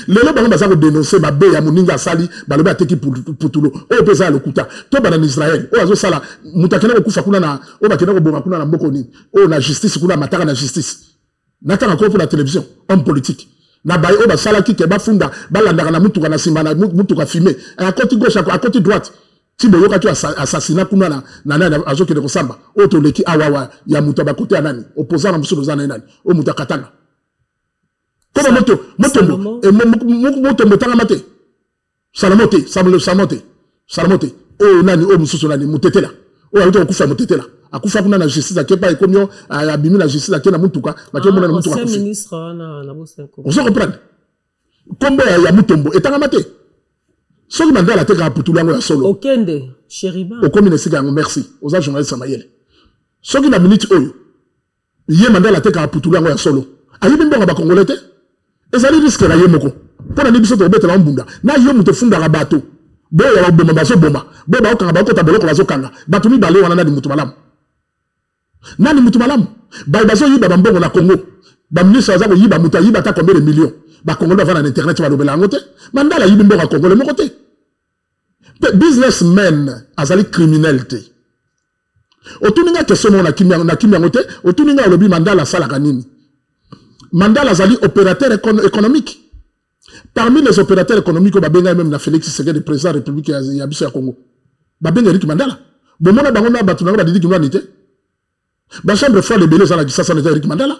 Lelo bango baza ko dénoncer ba be ya muninga sali baloba ateki putulo. O pesa lokuta. To bana en Israël. O azo sala mutakena ko kufa kuna na o bakena ko bonga kuna na mboko ni. O na justice kuna mataka na justice. Nataka ko pour la télévision, homme politique. Na baye o basala ki ke bafunda balanda na mutuka na simba na mutuka filmé. À côté gauche à côté droite. Si vous avez assassinat pour nous, azoke de Kosamba, autre leki awawa, ya muta ba côté anani, opposant à monsieur Lozana nani, au muta katanga. Comment moto, et moto motanga mate, salamote, oh nani, oh monsieur Nani, mutetela, oh ayoto okufa mutetela, akufa kuna na justice à kepa et comme a bimi la justice à kena mutuka, ba ke mona mutuka. Ancien ministre na Bosenko. On se reprend. Combo ya mutombo, etanga mate. Soli Mandala te ka putulango ya solo. Okende, Chériba. Okomi nesika yango merci. Oza journaliste Samayele. Soki na minute oyo. Ye Mandala te ka putulango ya solo. Ayibi mbonga ba Congolais te. Ezali risque na ye moko. Pona ni biso to betela mbunda. Na yo muto funda ka bato. Bo ya bomba baso bomba. Bo ba okanga ba okota boloko bazo kanga. Bato mi bale wana na di mutu malamu. Nani mutu malamu? Ba bazo yiba ba mbongo na Congo. Ba ministre aza ko yiba muta yiba ta combien de millions. Ba Congolais va na internet ba lobela ngote. Mandala yibi mbonga Congolais moko te. Businessmen azali criminalité. Otuninga kesomo na kimia ngote, otuninga lobi Mandala salaka nini. Mandala azali opérateur économique. Parmi les opérateurs économiques babenga même na Félix Tshisekedi le président de la République ya biso ya Congo. Babenga Eric Mandala. Bomona bango na batuna ba didi kinwani te. Ba chambre folle belé za la gisasa na Eric Mandala.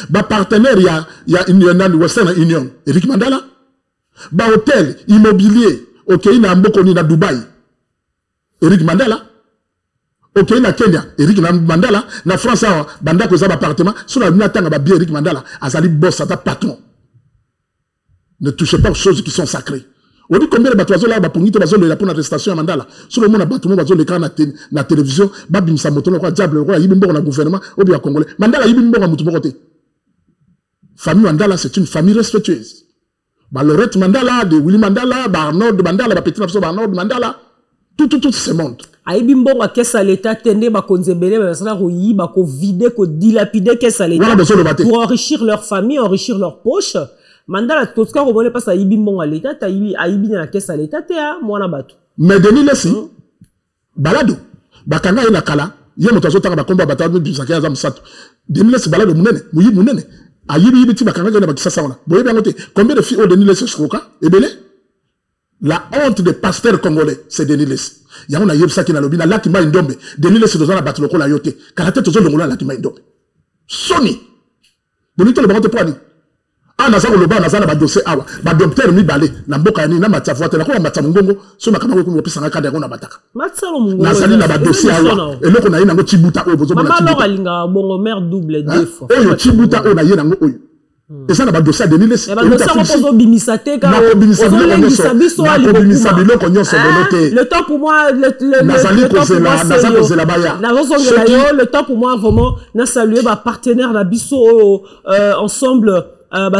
Ba partenaire ya Union Western Union Eric Mandala. Ba hôtel immobilier ok, na mboko ni na Dubai, Eric Mandala. Ok, na Kenya, Eric Mandala. Na France, banda ko za ba appartement. Sur la tanga ba bien Eric Mandala. Azali boss, ata patron. Ne touchez pas aux choses qui sont sacrées. On dit combien de bateaux là, ba pongite bazo le pour l'arrestation à Mandala. Sur le monde bâtiment bazo le na télévision, ba bimsa moto ko diable ko yibi mboko na gouvernement, obi ya Congolais. Mandala yibi mboko mutu bokote. Famille Mandala, c'est une famille respectueuse. Bah, Lorette Mandala, de Willy Mandala, bah, Arnaud Mandala, bah, Petit Lapso, bah, Arnaud Mandala. Tout ce monde. Aïbi mbongo kesa l'État tende ba konzembele ba sala ko yi ba ko vider ko dilapider kesa l'État pour enrichir leur famille, enrichir leur poche. Mandala toska ko bone pas ça yibi mbongo l'État, ta yibi aïbi na kesa l'État te a mwana batu. Mais Denis Lessi balado bakanga ina kala, ye moto azotanga ba komba batatu bisaka ya zamsato. Denis Lessi balado munene, muyi munene. Ayibi yibi ti bakanga na bakisasa wana. Boye bangote combien de filles au Denis Lessi choka ebele? La honte des pasteurs congolais, c'est Denis Lessi. Il y a un yebsa qui n'a lobby, la qui m'a indombe. Denis Lessi dans la battle la yote. Car la tête aux autres, la qui m'a indombe. Sony. Bonito le barote poani. Ah, naza le ba naza na ba dossier awa. Ba docteur mi balé. Na mboka ni na matavoite. Na ko na matavungongo. So makama ko ko pisa ngaka na bataka. Matsalo mungo. Na sali na ba dossier awa. Et loko na yina ngo chibuta o bozo bona chibuta. Mama linga bongo mère double deux fois. Oyo chibuta o na yina ngo oyo. Et ça n'a pas de ça, Denis Lessi. Le temps pour moi, le temps pour moi, vraiment, n'a salué ma partenaire, la Bisso, ensemble,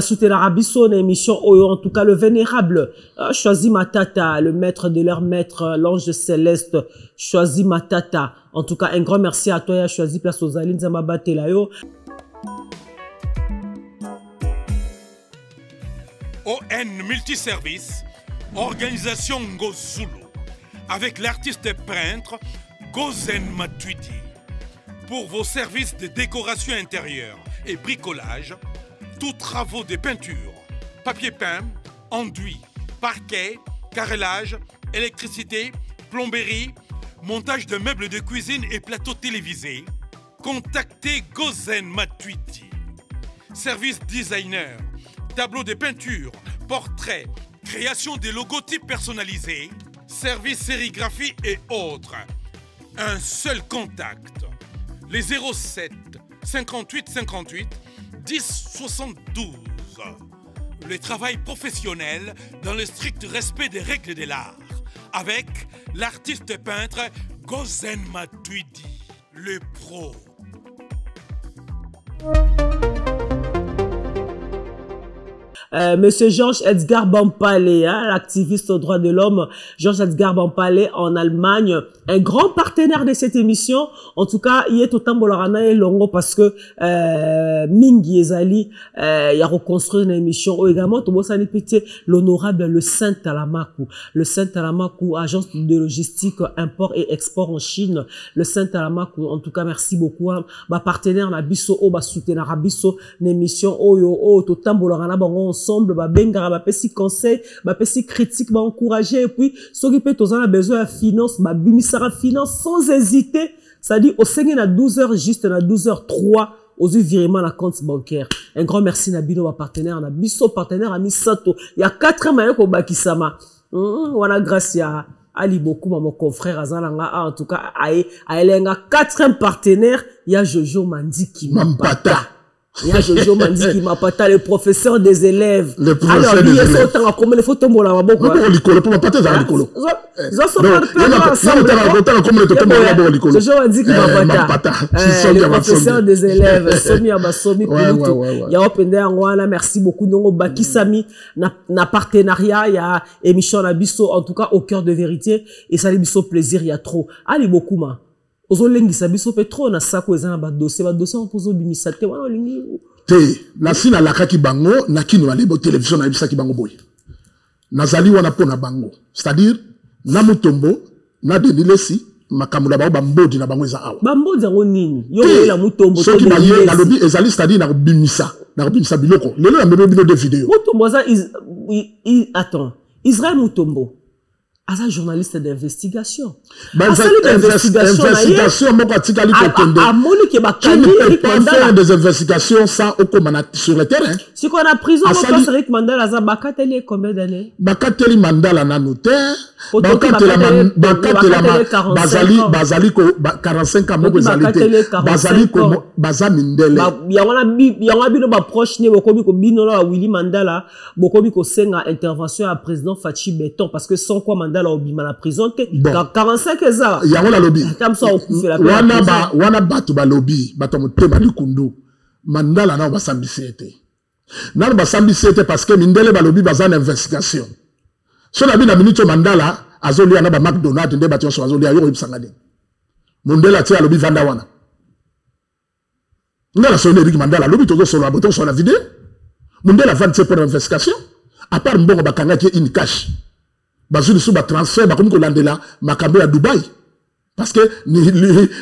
soutenir la Bisso, une émission, en tout cas, le vénérable, choisi Matata, le maître de leur maître, l'ange céleste, choisi Matata. En tout cas, un grand merci à toi, choisi place aux Alines, Zamabate, Layo. ON Multiservice, organisation Ngozulu, avec l'artiste et peintre Gozen Matuidi. Pour vos services de décoration intérieure et bricolage, tous travaux de peinture, papier peint, enduit, parquet, carrelage, électricité, plomberie, montage de meubles de cuisine et plateaux télévisés, contactez Gozen Matuidi. Service designer, tableau de peinture, portrait, création de logotypes personnalisés, service sérigraphie et autres. Un seul contact. Les 07 58 58 10 72. Le travail professionnel dans le strict respect des règles de l'art. Avec l'artiste peintre Gozen Matuidi, le pro. Monsieur Georges Edgar Bampalé, hein, l'activiste aux droits de l'homme, Georges Edgar Bampalé en Allemagne, un grand partenaire de cette émission. En tout cas, il est autant bolorana et longo parce que Mingi Ezali, il a reconstruit une émission. Ou également, tout ça pété l'honorable le Saint Talamakou, agence de logistique import et export en Chine. Le Saint Talamakou, en tout cas, merci beaucoup. Hein, ma partenaire na biso o ba soutenir biso l'émission o tout temps bolorana bango ensemble, ba bengara, ba pesi conseil, ba pesi critique, ba encourager, et puis, ceux qui peut a besoin de finance, ba bimisara finance sans hésiter. Ça dit, au 5 à 12h, juste à 12h03, aux yeux virement la compte bancaire. Un grand merci Nabino, ma partenaire, Nabiso, partenaire, ami Sato. Il y a 4 mois au Bakisama. Voilà, grâce à Ali beaucoup, mon confrère Azalanga, en tout cas, a 4e partenaire, il y a Jojo Mandi qui m'empata. Il y a Jojo Mandi qui m'empata, le professeur des élèves. Le professeur des élèves. Alors, il y a comme les photos, moi, là, beaucoup. Non, l'école, pour m'empata, ça, l'école. Ils sont pas ensemble. Jojo Mandi qui m'empata. Le professeur des élèves, Somi Abasomi, Kouloutou. Il y a Open Day, merci beaucoup. Non, Bakisami, na partenariat, il y a émission Nabiso, en tout cas, au cœur de vérité. Et ça, Nabiso plaisir, il y a trop. Allez, beaucoup, ma. Ozolengisa biso petro na sako ezana ba dossier on pozo bimisa te wana lingi te na sina la kaki bango na kino na lebo télévision na bisaki bango boy nazali wana pona bango c'est-à-dire na mutombo na denilesi makamula ba mbodi na bango eza awa bambodi ngo nini yo la mutombo to biye na lobi ezali c'est-à-dire na bimisa biloko lelo na mbebe bino de vidéo mutombo za attends Israël Mutombo as un journaliste d'investigation. Investigation, mon parti qui ne peut pas faire des investigations sans aucun sur le terrain. Si on a prison, Eric Mandala, ça bakateli combien d'années? Bakateli Mandala na notaire. Bakateli Bazali 45 ans, Bazali Bazamindele. Yanga bino ba proche ne bokobi ko bino la Willy Mandala, bokobi ko senga intervention à président Fachi Beton parce que sans quoi Mandala obima la prison te 45 eza ya wala lobby comme ça okufe la wana batu ba lobby batu motema likundu Mandala na basambisete na basambisete parce que mindele ba lobby bazana investigation so na bina minute Mandala azoli na ba McDonald's nde batu so azoli ayo ibsangade Mandela tia lobby vanda wana ngala so Eric Mandala lobby tozo so la boton sur la vidéo Mandela vante pour investigation à part mbongo bakanga qui in cash bazuli sous ba transfert ba comme ko landela makambo à Dubaï parce que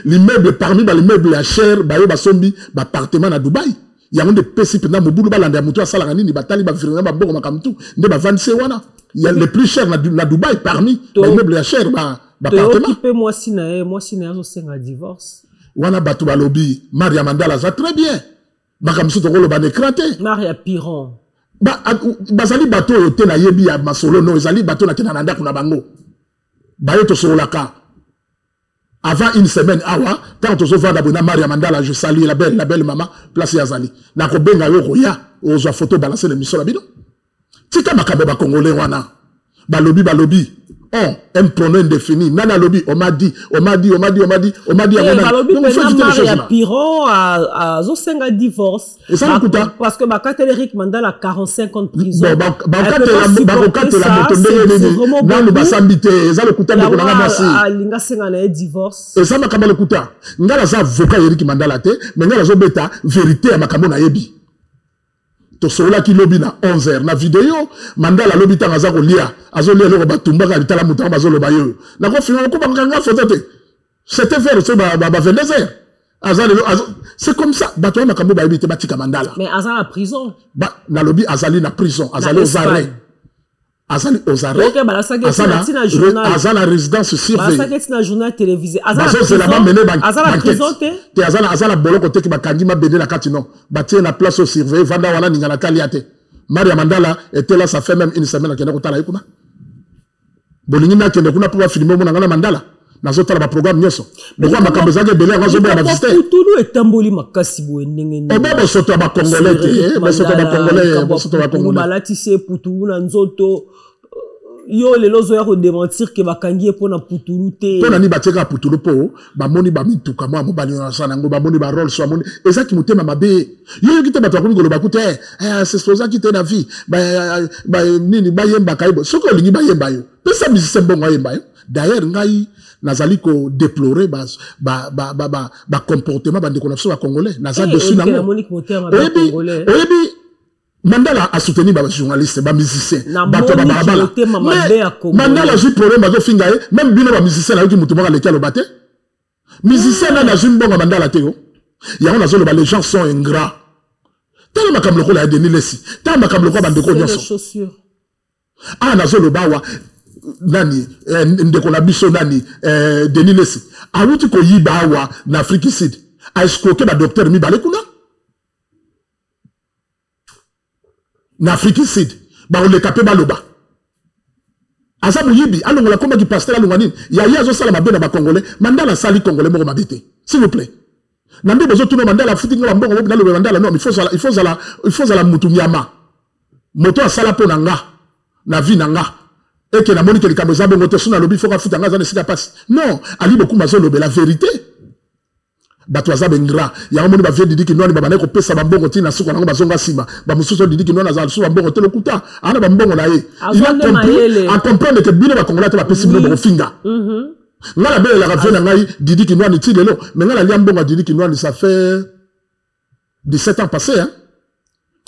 l'immeuble parmi les meubles à cher ba yo ba sombi ba appartement à Dubaï il y a un des PC pendant mobulu ba landa mutu asala ngani ba tali ba virena ba bongo makamtu nde ba vanse wana il y a les plus chers na Dubaï parmi les meubles à cher ba appartement occupé moi si na zo senga divorce wana batu ba lobby Maria Mandala ça très bien makamsu to ko lo ba éclaté Maria Piron bazali bato yote na yebi ya masolo no ezali bato na kena nanda kuna bango bayo to solaka avant une semaine awa quand to so vanda bona Maria Mandala je salue la belle maman place ya zali na ko benga yo roya ozo photo balancer l'émission la bido tika makabe ba congolais wana balobi un pronom indéfini nana lobby on m'a dit Maria Piron a zo senga divorce parce que bakateli Eric Mandala 45 ans de prison linga senga na divorce et ça makamba le kuta ngala za avocat Eric Mandala te mais ngala zo beta vérité ya makambo na yebi to sola ki lobby na 11h na vidéo Mandala lobby tanga za ko lia azolia loko batumba ka bitala mutanga bazolo bayo na ko fina ko bakanga photo te c'était vers ce ba 22h azali c'est comme ça bato makambo ba yebite batika Mandala mais azali na prison na lobby azali na prison azali aux arrêts OK balasaki na journal azali na résidence surveillée balasaki na journal télévisé azali na prison te azali na boloko te ki bakangi mabende na kati non batie na place au surveillé vanda wana ninga na talia te Maria Mandala était là ça fait même une semaine akenda kotala yekuna bolingi na kende kuna pour filmer mona ngana Mandala nazotala ba programme nyoso ndoko makambo zake belé ngazo ba visiter Putulu etamboli makasi bo ndenge ni oba bosoto ba congolais te bosoto ba congolais balatise Putulu na nzoto yo lelo zo ya ko démentir que bakangi po na Putulu te to na ni bateka Putulu po ba moni ba mituka mo mobali na sana ngo ba moni ba rôle so moni ezaki mutema mabe yo kite bato ko ngolo bakute c'est ça qui te na vie ba nini ba yemba kaibo soko lingi ba yemba yo pesa musicien bongo yemba yo d'ailleurs ngai nazali ko déplorer ba comportement ba ndeko na so ba congolais nazali dessus nango oyebi Mandala a soutenu ba journaliste ba musicien bato ba babala Mandala ju problème ba zo finga même bino ba musicien na yoki mutu ba le kalo baté musicien na ju mbongo Mandala te yo ya on azolo ba les gens sont ingrats tellement makamlo ko la Denis Lesi tellement makamlo ko ba ndeko nyoso nazolo bawa nani ndeko na biso nani Denis Lesi awuti ko yiba wa na Afrique Sud a escroquer ba docteur mi balé kuna na Afrique Sud ba on le capé baloba asa muyibi alongola koma ki pasteur alongola nini ya zo sala mabe na ba congolais Mandala sali congolais moko mabete s'il vous plaît nambe bezo tuno Mandala futi ngala mbongo na le Mandala non il faut la mutu nyama moto asala po nanga na vie nanga et que la monique les caméras bongo te suna lobby faut ka futa ngazana sika passe non ali beaucoup mazo lobe la vérité bato aza bengra ya moni ba vie didi ki noni ba baneko pesa ba mbongo tina suko nango bazonga sima ba mususo didi ki noni azala suba mbongo te lokuta ana ba mbongo na ye il a comprendre que bino ba congolais ba pesi bino finga ngala bele la ravena ngai didi ki noni ti lelo mais ngala lia mbongo didi ki noni ça fait 17 ans passé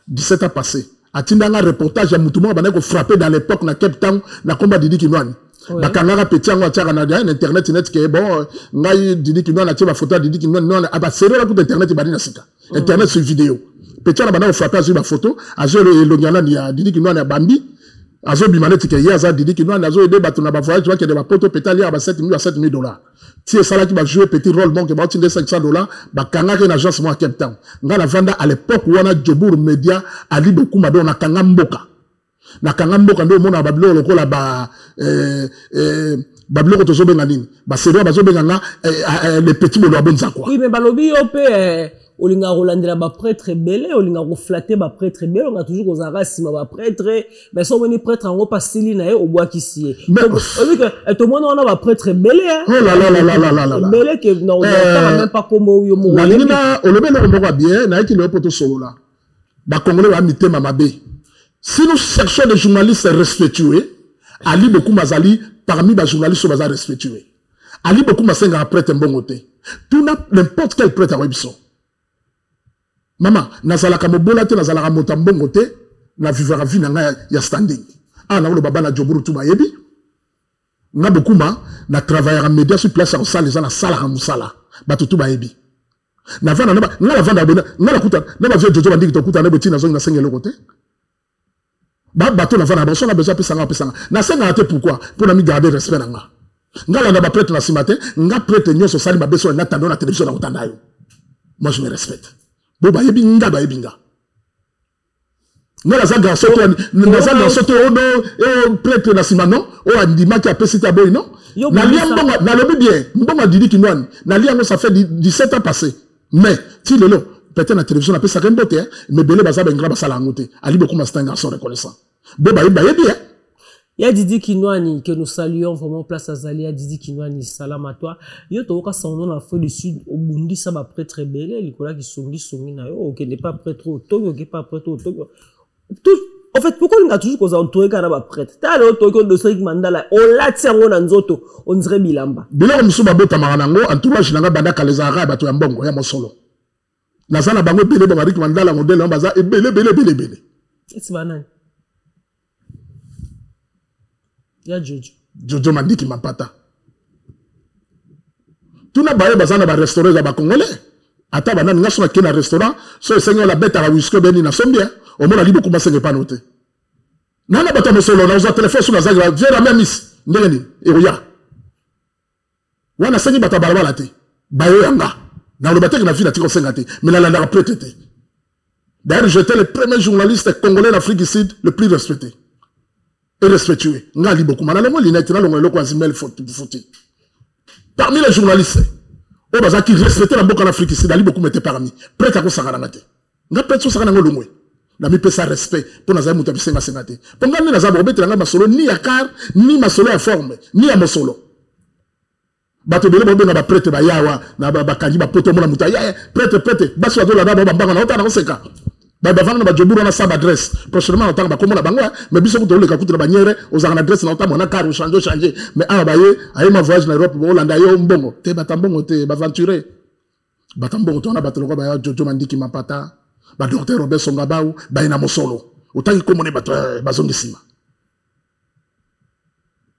17 ans passé atinda nga reportage ya mutumo baneko frapper dans l'époque na Cape Town na combat didi ki noni bakangaka petit yango atiaka na internet net ke bon ngai didi ki noni atia ba photo didi ki noni aba sérieux la coup internet badi na sika internet sur vidéo petit na banako frapper sur ba photo azo le lonyana ni ya didi ki noni bambi azo bimaneti ke yaza didi ki noni azo aider bato na ba voyage ke de ba poto petali ya ba 7 000 $. Si ça là qui va jouer petit rôle bon que va utiliser $500 bakangaka na agence mo à Cape Town ngala vanda à l'époque wana Jobour Media ali beaucoup madona kanga mboka na kanga mboka ndo mona bablo lokola bablo ko tozo benga nini ba sero bazo benga nga les petits bolo abonza quoi oui mais balobi yo pe olinga rolandela ba prêtre belé olinga ko flatter ba prêtre belé on a toujours aux arasima ba prêtre mais so moni prêtre ngo pasili na ye obwa kisié obi que tout monde on a ba prêtre belé oh là belé que non même pas comme yo mo na olobelo ko bien na ki le poto solola ba congolais ba mitema mabe. Si nous cherchons des journalistes respectueux, Ali beaucoup mazali parmi les journalistes sont respectueux. Ali beaucoup masenga prêtre mbongote. Tout n'importe quel prêtre à Webson. Maman, nazala kamobola te nazala kamota mbongote na vivra vie na ya standing. Na le baba na Joburu tu bayebi. Na beaucoup na travailler en média sur place en salle les gens na sala musala. Batutu bayebi. Na vana na la vanda bona na la kuta na ba vieux Jojo bandiki to kuta na beti na zonga na sengelo côté. Bateau na vana on a besoin de pesanga na senga te pourquoi pour na mi garder respect na nga ngala na ba prêtre na simate nga prêtre nyoso sali ba besoin na tando na télévision na utanda yo moi je me respecte bo ba yebi nga ngala za garçon to no prêtre na sima non o andima ki apesi ta boy non na liambonga na lobi bien mbonga didi kinwani na liango ça fait 17 ans passé mais ti lelo peut-être la télévision a fait ça comme beauté mais belé baza bengra basala ngote ali beaucoup mastin garçon reconnaissant bo ba bien il y a Didi Kinwani que nous saluons vraiment place à Zali ya Didi Kinwani salam à toi yo to ka son nom Afrique du Sud au Burundi ça va prêtre belé likola ki songi na yo que n'est pas prêtre Togo qui pas prêtre Togo tout en fait pourquoi on a toujours qu'on entouré kana ba prêtre ta le Togo de Cédric Mandala on la tiango na nzoto on dirait bilamba bila musuba bota maranango entourage nanga bandaka les arabes bato ya mbongo ya mosolo nazana bango belé ba Cédric Mandala modèle baza belé c'est banane ya Jojo Mandiki Mapata. Tout n'a pas bazana ba restaurant za ba congolais. ata bana nga sona ke na restaurant so esengi la bête à la whisky beni na sombia au moins ali beaucoup masenge pas noté nana bata mosolo na uza téléphone sur la zaga viens la miss ndeni e oya wana sengi bata balabala te bayo yanga na le batek na fille na tiko sengate mais la landa prêté. D'ailleurs j'étais le premier journaliste congolais d'Afrique du Sud le plus respecté et respectueux ngali beaucoup mana le mo linete na longo lokwa zimel foti parmi les journalistes oh baza qui respectait la boka en Afrique du Sud ali beaucoup mettait parmi prêt à ko sakana ngate nga prêt so sakana ngolongwe na mi pesa respect pour na za muta bisenga sengate pour ngani na za bobete nga masolo ni ya car ni masolo ya forme ni ya masolo bato bele bobenga ba prêtre ba yawa na ba kanji ba poto mona muta ya prêtre baso adola na ba banga na otana oseka ba vanga ba joburo na sab adresse prochainement otanga ba komola bango mais biso ko le ka kutula banyere ozanga na adresse na otama na car changer mais abaye aye ma voyage na Europe bo Hollande yo mbongo te batambongo te ba aventurer batambongo tona batelo ba Jojo Mandiki Mapata ba docteur Robert Songabau ba ina mosolo otangi komone bato bazongisima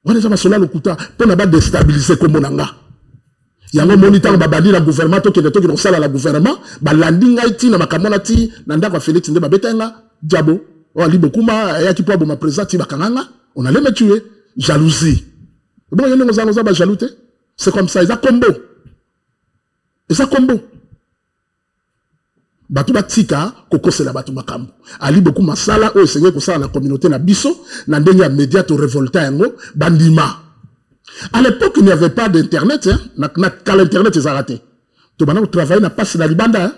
on est sur le couta pour ne pas déstabiliser comme on a. Il y a un moniteur babadi la gouvernement qui est dans la gouvernement, ba landing IT na makamonati nanda kwa Félix Ndeba betenga diabo o ali bokuma ya ki po ma présenter bakanga on allait me tuer jalousie. Bon il y a nos annonceurs ba jaloux c'est comme ça ils a combo. Et ça combo. Batu batika kokose la batu makambo ali beaucoup masala o seigneur ko sala la communauté na biso na ndenge média to révolta yango bandima à l'époque il n'y avait pas d'internet hein quand l'internet est raté to bana travailler na passe na libanda hein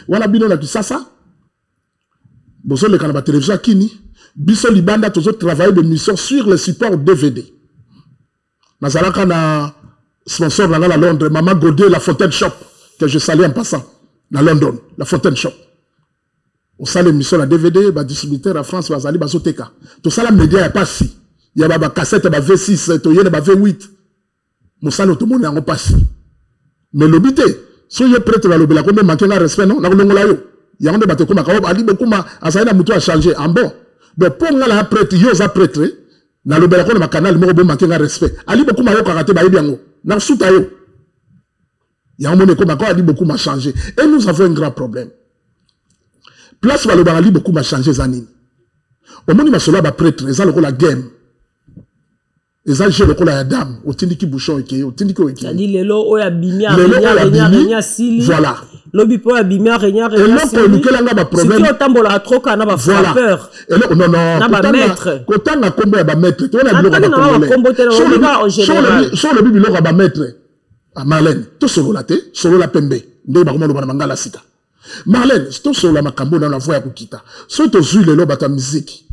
wala bino na kisasa bozo le kana ba télévision kini biso libanda to travailler de mission sur le support DVD na zalaka na sponsor na la Londres Maman Godet la Fontaine Shop que je salue en passant dans London, la Fontaine Shop. Au salle émission la DVD, bah distributeur à France, bah zali bazoteka. Tout ça la média est pas si. Il y a bah cassette, bah V6, to yene bah V8. Mon salle tout le monde est en passe. Mais l'obité, si vous êtes prêt à l'obéla, comme manquer un respect, non, on a eu. Il y a un débat comme ali bekuma, asaina mutu a changé en bon. Donc pour nga la prêtre, yo za prêtre, na l'obéla comme ma canal, mo manquer un respect. Ali bekuma yo karaté ba yebiango. Na suta yo. Il y a un moment comme a dit beaucoup m'a changé. Et nous avons un grand problème. Place où Ali beaucoup m'a changé Zanine. Au moment où ma sola ba prêtre, ils ont la game. Ils ont joué la dame. Au tindiki bouchon eke, au tindiki eke. C'est-à-dire les lots où abimia, renya sili. Voilà. Lobi po abimia, renya sili. Et là pour nous quel a problème. Si tu tambola troka na ba frappeur. Et là non. Na ba maître. Quand on a combo ba maître, on a sur le bibi ba maître. Marlène, tout solo la té, solo la pembe. Ndé ba komo mangala sika. Marlène, tout solo la makambo dans la voix ya kokita. So to zui le lo bata musique.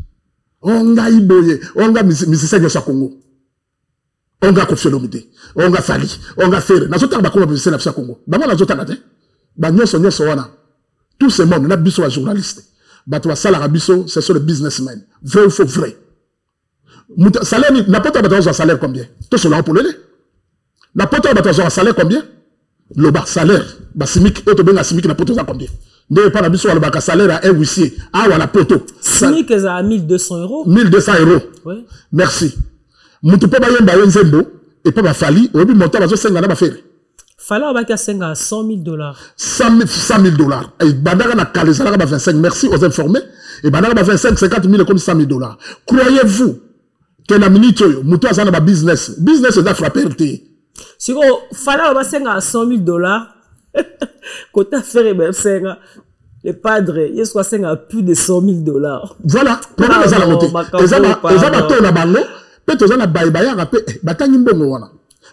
Onga iboye, onga musicien de Congo. Onga Kofiolomide, onga Fali, onga Fere. Na zota ba komo musicien na Congo. Ba mo na zota na té. Ba nyoso wana. Tout ce monde na biso wa journaliste. Ba to sala biso, c'est sur le businessman. Vrai ou faux vrai. Salaire n'a pas de salaire combien? Tout solo pour le na poto ba tazo salaire combien? Le bas salaire, ba simik auto benga simik na poto za combien? Ndé pas na biso le ba salaire à un huissier, ah wala poto. Simik à 1200 €. 1200 €. Oui. Merci. Mutu pe ba yemba yenzembo et pas ba fali, obi monta ba zo senga na ba faire. Fala ba ka senga à $100,000. 100,000 $. Et bandaka na kalezala ba 25, merci aux informés. Et bandaka ba 25, 50,000 comme $100,000. Croyez-vous que na minute mutu azana ba business est da frapper té. Si vous fallait à $100,000, quand tu as fait le padre, il soit à plus de $100,000. Voilà, problème est à la montée.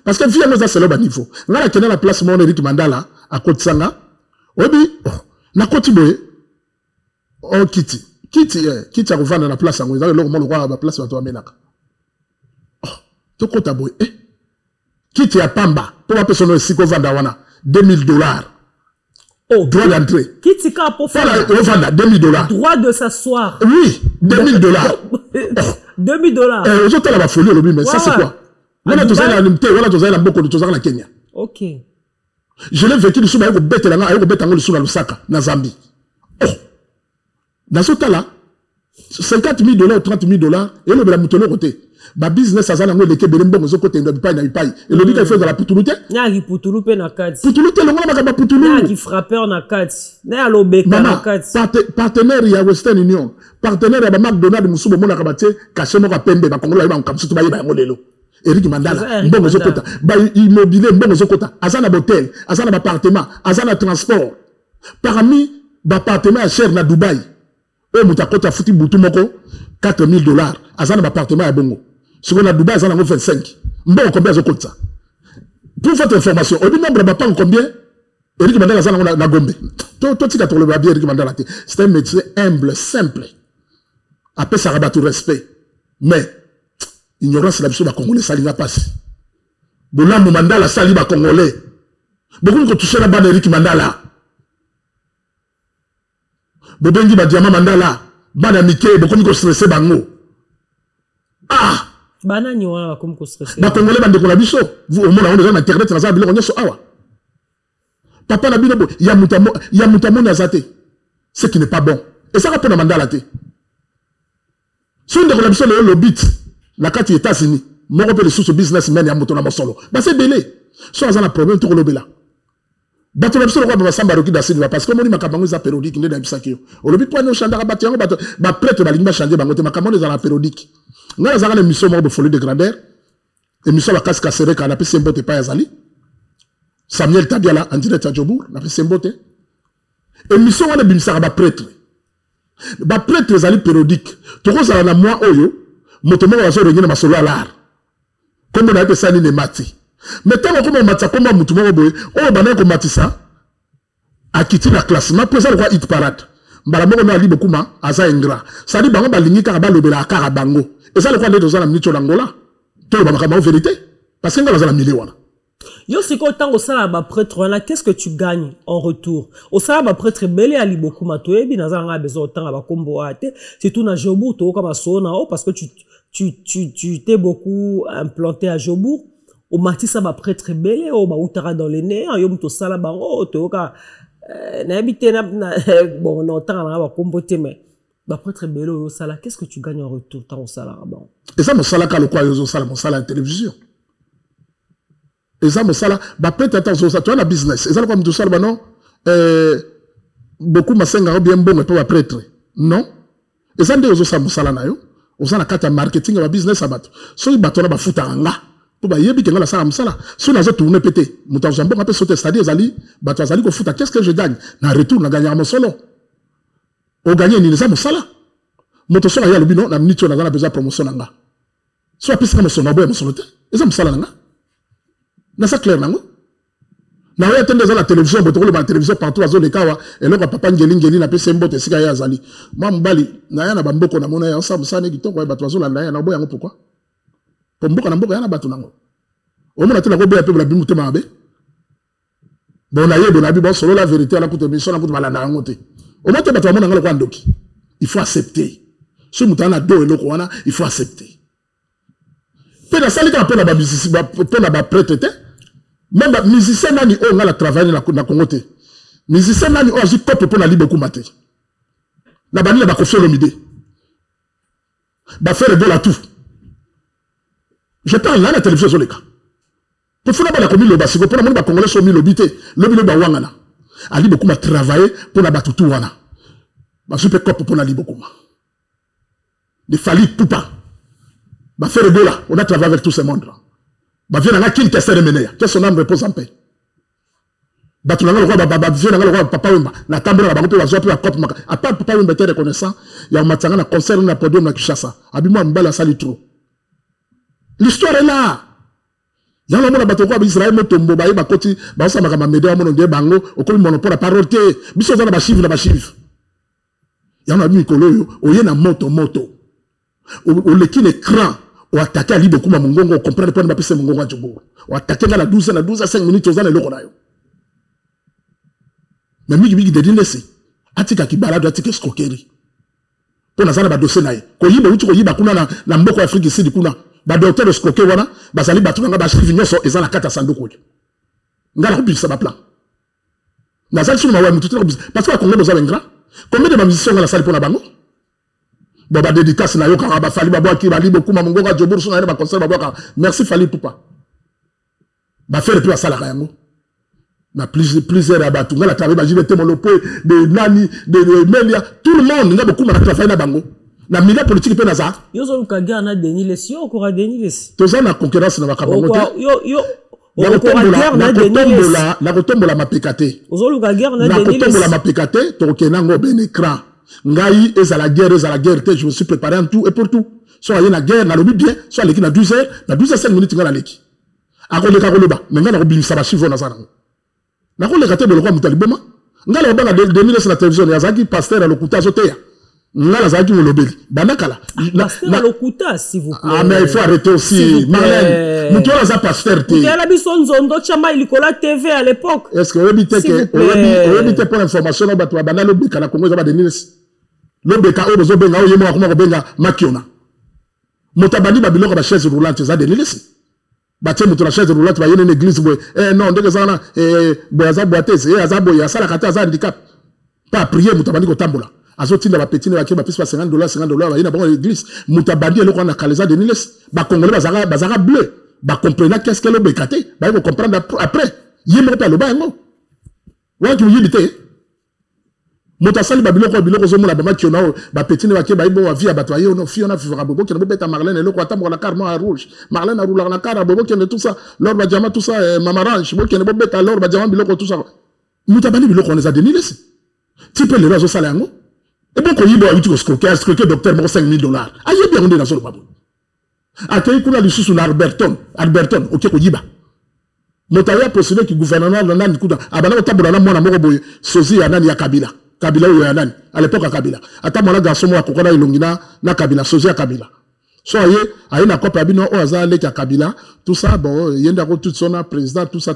Parce que via nous, c'est le bas niveau. Là, il y a la place mon Eric Mandala à Kotsanga. Obi, na Kotiboye, oh Kitty a revenu dans la place. On a le roi à la place où tu as mis là. Oh, tu Kotaboye, Kiti a Pamba, pour ma personne aussi qu'on vend $2,000. Oh, droit d'entrée. Kiti ka pour faire. Voilà, $2,000. Droit de s'asseoir. Oui, $2,000. $2,000. Les autres, la folie, mais ça c'est quoi? Voilà, tu as la beaucoup de choses à la Kenya. Ok. Je l'ai vécu sur ma bête là, avec bête en sur la Lusaka, na Zambie. Oh, dans ce cas-là, 50 000 $, 30 000 $, et le blamoutono côté. Ba business à Zanango, les Kébélembon, aux côtés de Bipaï, Nabipaï. Et le dit qu'elle fait de la Poutulouté. N'a qui Poutuloupe na kati. Poutulouté, le monde n'a pas Poutoulou. N'a qui frappeur na kati. N'a l'obeka na kati. Partenaire, il y a Western Union. Partenaire, il y a McDonald's, Moussou, Mona Kabate, Kaché Mora Pembe, Bakongola, Iba, Kamsu, Tubaï, Modelo. Eric Mandala, bon aux côtés. Ba immobilier, bon aux côtés. Azana Botel, Azana appartement, Azana transport. Parmi, appartement cher na Dubaï. Oh, Moutakota, Fouti, Boutoumoko, 4 000 $. Azana appartement à Bongo. Si on a Dubaï, ça en a 25. Bon, combien de ça? Pour votre information, au nombre de pas combien? Eric Mandala, ça en a Gombe. Toi, tu as trouvé bien Eric Mandala. C'est un métier humble, simple. Après, ça rabat tout respect. Mais, ignorance, c'est la mission de Congolais, ça n'a pas passé. Boula Mandala, ça n'a pas Congolais. Beaucoup de toucher la bas d'Eric Mandala. Bobengi, Diamant Mandala. Bana Mike, beaucoup de stressé, bango. Ah! Banani wana comme ko stressé. Ba Congolais bande ko la biso. Vous au monde on est internet na za biloko nyoso awa. Papa na bino ya mutamo na zate. Ce qui n'est pas bon. Et ça rappelle Mandala té. Son de la biso le bit la carte États-Unis. Mon repère sous businessman ya mutona mosolo. Ba c'est belé. So azana problème to lobela. Bato la biso ko ba samba roki da sini parce que moni makabango za périodique ndé na bisakio. O lobi point no chandara batiango bato ba prêtre ba lingba changer bango te makabango za la périodique. Nous avons une émission de folie de grandeur. Émission la casse cassée quand on a fait Sembote pas Yazali. Samuel Tabiala en direct à Djobour, on a fait Sembote. Émission on a bimisa ba prêtre. Ba prêtre Yazali périodique. Tout ça on a moi oyo. Motomo va se réunir ma solo à l'art. Comme on a été ça ni ne mati. Mais tant que on mati comme mutumo boy, oh banan ko mati ça. A quitté la classe, ma présent roi hit parade. Mbalamongo na ali beaucoup ma aza ingra. Ça dit bango balingi ka ba lobela ka bango. Et ça, le quoi de la minute d'Angola, tout le monde a vérité. Parce que nous avons la million. Yo, c'est quand au salaba prêtre, qu'est-ce que tu gagnes en retour? Au salaba prêtre, belé ali beaucoup matoé, bien dans un besoin de temps à combo ate. C'est tout na Jobour, tu comme sona, parce que tu t'es beaucoup implanté à Jobour. Au mati salaba prêtre belé, au baoutara dans les nez, yo mto salaba, oh, tu oka, n'habité na, bon, on entend là, combo mais. Après très belle au salaire, qu'est-ce que tu gagnes en retour tant au salaire? Et ça, mon salaire, quand le quoi, mon salaire en télévision. Et ça, mon salaire, peut-être attention, tu as la business. Et ça, comme tout ça, non, beaucoup ma senga bien bon, mais pas prêtre. Non. Et ça, on ça, mon salaire, on a la carte marketing, la business, à battre. So, il bateau, la fout à nga. Pour bah, yébi, que la salle, mon salaire. Si on a tourné pété, mon temps, j'ai un bon, un peu sauté, c'est-à-dire, Zali, bateau, Zali, qu'on fout à qu'est-ce que je gagne? Na retour, na gagné à mon solo. On gagne ni ça mon salaire. Moto so ya lobino na minute on a besoin de promotion nanga. So apisa na son abo ya solote. Et ça me salaire nanga. Na ça clair nango. Na ya tende za la télévision boto le ba télévision partout azo le kawa et là papa ngeli na pesa mbote sika ya zali. Moi mbali na ya na bamboko na mona ya ça musane kitoko ya bato azo la na boya ngo pourquoi? Pour mboka na mboka ya na bato nango. O mona tena ko boya pe la bimu te mabe. Bon na yebo na bi bon solo la vérité ala kuto mission na kuto bala na ngote. Au moins, il faut accepter. Ce mouton a deux et le Rwanda, il faut accepter. Puis la salle qui a la musicien, la prêtre, même les musiciens n'ont pas travaillé dans la Congo. Les musiciens n'ont pas fait pour la libre maté. La bannière va confier l'homidé. Va faire de la tout. Je parle là la télévision sur les cas. Pour faire la commune, le basico, pour la monde, Congolais sont mis l'obité, le bawangana. Ali beaucoup m'a travaillé pour la batutu wana. Ma super cop pour la li beaucoup. De Fali Poupa. Ba faire Ebola, on a travaillé avec tout ce monde là. Ba vient na kin tester de mener. Que son âme repose en paix. Ba tu na le roi ba vient na le roi papa Wemba. Na tambour na ba ko zo pe cop maka. A part papa Wemba était reconnaissant, il y a matanga na concert na podium na Kinshasa. Abi moi mbala sali trop. L'histoire est là. Il y a un moment où Israël m'a tombé, il m'a côté, ça m'a médé à mon nom de bango, au comme monopole à parole, biso dans la chiffre, il y en a mis colo, au yéna moto, au l'équipe écran, au attaqué à l'île beaucoup, mon gongo, comprendre pas de ma piste, mon gongo à Djobo, au attaqué dans la 12 à 5 minutes aux années, le ronayo. Mais migi de dinesi, atika qui balade, atika escroquerie. Pour la salle de dossier, ko yiba uti ko yiba kuna na mboko Afrique ici du kuna. Ba docteur de escroquer wana bazali batu nga ba chiffre nyonso eza na kata sanduku ngala ko bisa ba plan na salle sur ma wa mutu parce que Congo besoin grand combien de musiciens dans la salle pour la bango Bon, bah, dédicace, na yo, karaba, fali, babwa, ki, bali, beaucoup, mamungoka, jobur, suna, ba, conseil, babwa, merci, fali, poupa. Bah, faire le plus à ça, la rayango. Na plusieurs abatu, nga la travail, bah, j'y vais témoigner, de nani, de melia, tout le monde, nga beaucoup, ma travail, na bango. Na milieu politique, pe, na za. Yo, zo, lukaga, na Denis Lessi, yo, okora Denis Lessi. Toza, na concurrence, na makabango, yo, na kotombola mapekate na kotombola mapekate tokokena ngo ben écran ngai ezala guerre te je me suis préparé en tout et pour tout soit aye na guerre na lobi bien soit leki na 12 heures na 12 heures 5 minutes nga na leki akoleka koloba mais nga na kobimisa bachivo na zana na koleka te boloko mutali boma nga la banga 2000 na télévision yazaki pasteur lokuta azoteya nga la zaki molobeli banakala pasteur lokuta s'il vous plaît ah mais il faut arrêter aussi Marlène mutu oza pasteur te yala biso nzondo chama ilikola TV à l'époque est-ce que obité pour information na bato bana lobeka na Congo za ba Denis lobeka o bozo benga o yemo akoma ko benga makiona motabandi babiloko ba chaise roulante za Denis batie mutu la chaise roulante ba yene église boy non ndenge za na boyaza boatese aza boya sala kata aza handicap pas prier mutabandi ko tambola azotinda ba petine ba ke ba pisa $50 ba yena ba église mutabandi eloko na kaleza Denis ba congolais bazaka bleu ba comprendre qu'est-ce que le bekate ba ko comprendre après yemo pa lo ba ngo wa ki yibite motasali ba biloko zo mona ba makiona ba petine ba ke ba ibo wa via ba toye no fi on a vivra bobo ke no beta Marlène eloko atambo na carmo rouge Marlène a roulé na car bobo ke tout ça lors ba jama tout ça mamarange bobo ke no beta lors ba jama biloko tout ça mutabani biloko on les a Denis tu peux les réseaux sala ngo et bon ko yibo a uti escroquer docteur mo $5,000 aye bien on est dans le babu akei kuna lisusu na Alberton oke ko yiba motaya possible ki gouvernement na nani kuda abana otabula na mwana moko boye sozi ya nani ya Kabila oyo ya nani à l'époque Kabila ata mwana garçon mo akokona ilongina na Kabila sozi ya Kabila so aye na kopa bino o azale ya Kabila tout ça bon yenda ko tout son président tout ça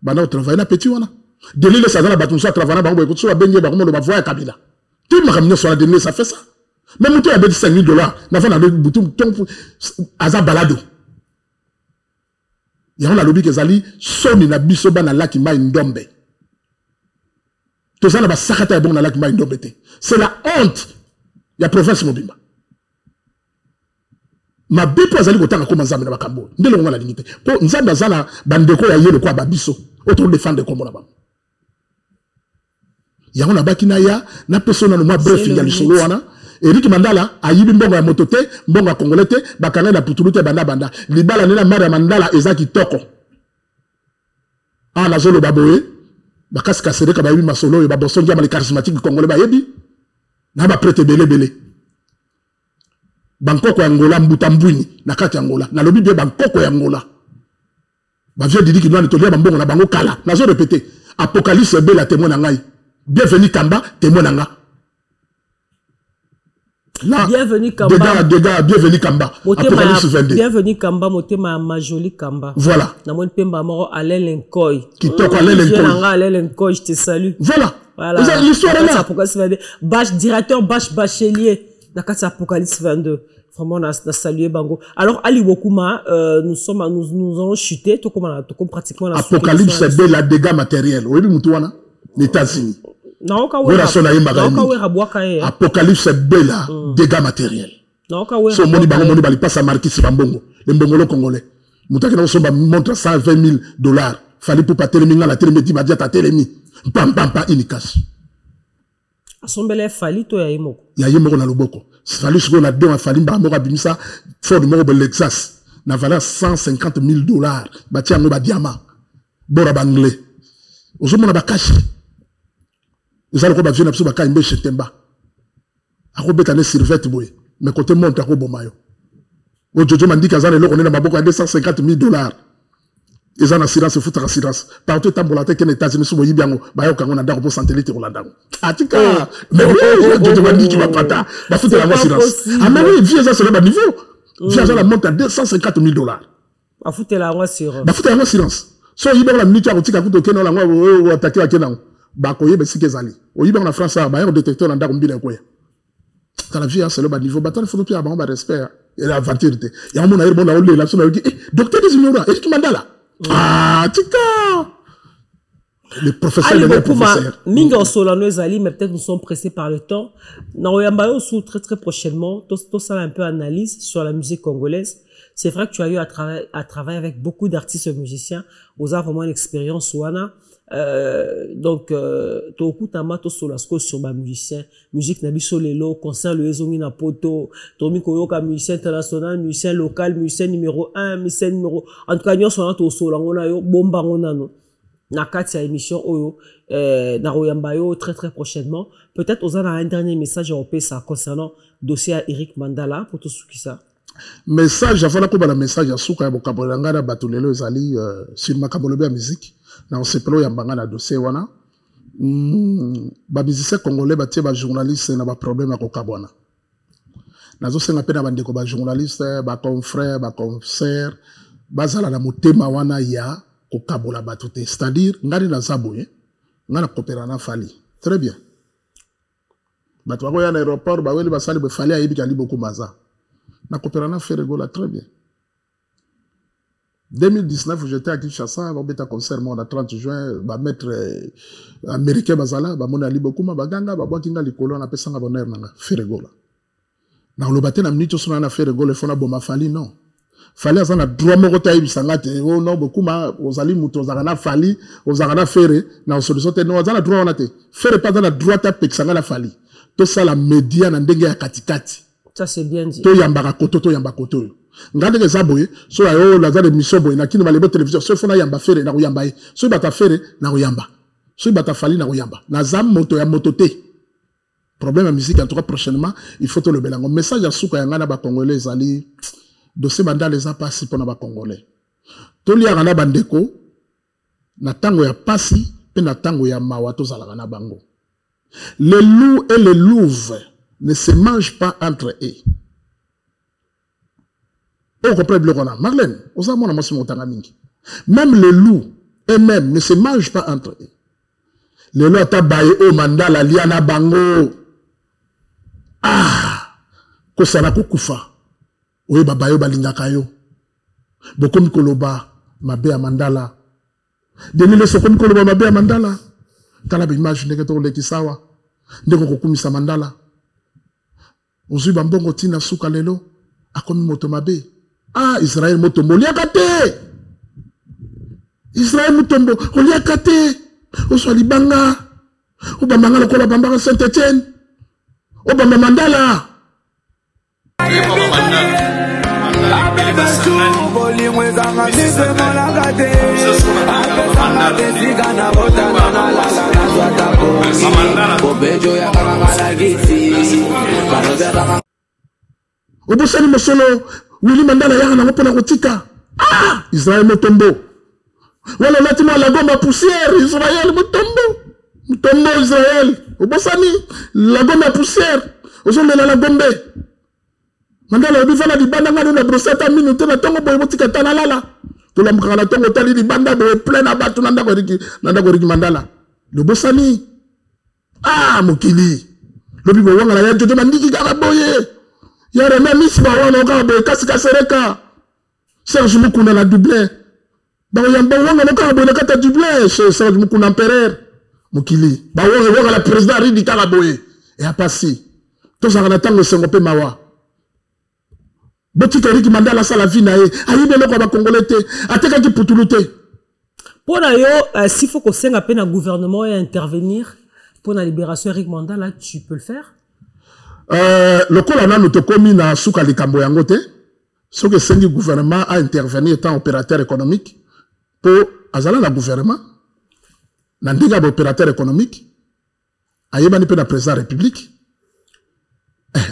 bana o travailler na petit wana delile ça dans la batu so travailler ba boye ko so benye ba ko lo ba voya Kabila tout makamino so la delile ça fait ça. Même si tu as $5,000, n'a pas de bouton, aza balado. Il y a un lobby qui est soni na bisoba na laki ma indombe. Tout ça na ba sakata bon na laki ma indombe te. C'est la honte. Il y a province mobimba. Ma bipo azali kotanga ko manzambe na bakambo. Ndelo ngala limite. Po nzamba zala bandeko ya yelo kwa babiso. Auto défendre kombo na ba. Il y a un abakina ya na persona no moi bref il y a le solo wana. Eric Mandala ayibi mbongo ya motote mbongo ya congolais bakanga na putulute banda libala nena mara Mandala ezaki toko na zolo baboye bakasi kasereka ba yibi masolo yo ba bosongi ya mali charismatique congolais ba yebi na ba prete belé Bangkoko ya Angola mbutambwini na kati ya Angola na lobi bien Bangkoko ya Angola ba vieux didi ki doit tolia mbongo na bango kala na zo répéter apocalypse bela témoin na ngai bienvenue Kamba témoin na nga. Là, bienvenue Kamba. Bienvenue Kamba. Apocalypse 22. Bienvenue Kamba, motema ma jolie Kamba. Voilà. Na mon pemba moro Alain Lenkoy. Qui toque Alain Lenkoy. Alain Lenkoy, je te salue. Voilà. Voilà. L'histoire est là. Apocalypse 22. Directeur Bachelier. Dans Apocalypse 22. Vraiment, on a salué Bango. Alors, Ali Wokuma, nous allons chuter. Tout comme pratiquement la Apocalypse, c'est de la dégâts matériels. Oui, Moutouana, les États-Unis. Apocalypse c'est bela dégâts matériels. So moni bali passe à Marquis Bambongo, le mbongolo congolais. Moutaki na somba montre $120,000. Fallait pour pas téléminga la télémédi ba dia ta télémi. Pam inikas. Asombele fali to ya yimoko. Ya yimoko na loboko. Fallait ce qu'on a don fali ba moko bimisa Ford moko Lexus na valeur $150,000. Ba tia ngo ba diamant. Bora banglais. Ozomona ba cash. Ils allaient bien absolument quand ils chez Temba. À quoi bêta ne servette boy. Mais côté monte à quoi bomayo. Au Jojo m'a dit qu'à Zane l'on est dans ma boca $250,000. Ils ont assurance foutre assurance. Partout tambour la tête qu'en États-Unis sous Boyibiango. Bayo quand on a d'or pour santelite Rolandango. Ah tika. Mais oui, Jojo m'a dit tu vas pas ta. Bah foutre la assurance. Ah mais oui, viens ça sur le niveau. Viens ça la monte à $250,000. Bah foutre la assurance. Bah foutre la assurance. So yiba la minute à tika kuto kenon la ngwa ou attaquer à kenon. Bakoye be sikezali oyiba na France ba yo détecteur na ndako mbila koya ta la vie c'est le bas niveau battant faut plus avoir respect et la aventurité ya mon air bon na ole la so na dit docteur des ignorants Eric Mandala tika Les professeurs de professeurs. Mingo Solano Ezali, mais peut-être nous sommes pressés par le temps. Naoyamba sous très prochainement, tout ça un peu analyse sur la musique congolaise. C'est vrai que tu as eu à travailler avec beaucoup d'artistes et musiciens. Vous avez vraiment une expérience, Wana. Donc, to okutama to solasko sur ma musicien. Musique nabiso lelo, concert le ezongi na poto. Tomi koyoka musicien international, musicien local, musicien numéro 1, musicien numéro. En tout cas, nous sommes to solangona yo, bomba no. Na kati ya émission oyo, na royamba yo très prochainement. Peut-être on a un dernier message européen ça concernant dossier à Eric Mandala pour tout ce qui ça. Message, avant la coupe la message à Souka Bokabolanga na batulelo ezali sur makabolobe musique. Na on sepelo yambanga na dossier wana. Ba musicien congolais batie ba journaliste na ba problème à kokabwana. Nazo senga pe na bandeko ba journaliste, ba confrère, ba concert, bazala na motema wana ya kokabola batute, c'est-à-dire ngari na zaboye, ngana kopera na fali. Très bien. Bato ya na aéroport ba weli basali be fali ayibi kali beaucoup maza. Na kopera na Ferregola très bien. 2019 j'étais à Kinshasa, on beta concert mon 30 juin, ba maître américain bazala, ba mona libo kuma baganga ba bwakinga likolo na pesanga bonheur na Ferregola. Na lo baté na minute sona na Ferregola fona boma fali non. Fali azana droit moko ta yibisanga te o non bokuma ozali muto ozana fali ozana fere na solution te no azana droit on te fere pas dans la droit ta pexanga na fali to ça la média na ndenge ya katikati ça c'est bien dit to yamba koto to yamba koto ngande ke zaboye so ayo la za de mission boye na kini balebo télévision so fona yamba fere na yamba so bata fere na yamba so bata fali na yamba na zam moto ya motote problème à musique en tout cas prochainement il faut te le belango message à souka yanga na ba congolais ali dossier banda les a passé pour na congolais. Toli agana bandeko na tango ya pasi pe na tango ya mawato zalaka na bango. Les loups et les louves ne se mangent pas entre eux. On comprend bien qu'on a Marlène, osa mona masi motanga mingi. Même les loups eux-mêmes ne se mangent pas entre eux. Les loups tabaye o mandala liana bango. Ah, ko sana kufa. Oui, babayo balingaka yo. Bokomi koloba mabe ya mandala. Denile sokomi koloba mabe ya mandala. Tala ba image ndenge to leki sawa. Ndeko kokumisa mandala. Ozui bambongo tina suka lelo. Akomi moto mabe. Ah, Israël motombo liaka te. Israël motombo liaka te. Oswa libanga. Obambanga lokola bambanga Saint-Étienne. Obamba mandala. Obosani mosolo Willy Mandala yaka na mopona kotika. Ah, Israël motombo. Wala latima la gomba poussière, Israël motombo. Motombo Israël. Obosani la gomba poussière. Ozomela la gombe. Mandala obifala di banda ngana na brosata minute na tongo boy motika tanalala. To la mkala tongo tali di banda boy plein abatu nanda ko riki mandala. Le bosani. Ah mokili. Lobi bo wanga ya jojo mandiki kaka boye. Ya reme misba wana ka boy kasika sereka. Serge Mukuna la doublé. Ba yamba wanga no ka boy na kata doublé chez Serge Mukuna empereur. Mokili. Ba wanga la président ridi kaka boye. Et a passé. To ça na tango sengo pe mawa. Botiki Eric Mandala sa la vie na ye ayibe loko ba congolais te ateka ki putulu te pour na yo s'il faut qu'on senga pe na gouvernement et intervenir pour la libération Eric Mandala tu peux le faire le kola na to komi na suka likambo yango te ce que sengi gouvernement a intervenir étant opérateur économique pour azala la gouvernement na ndiga ba opérateur économique ayeba ni pe na président république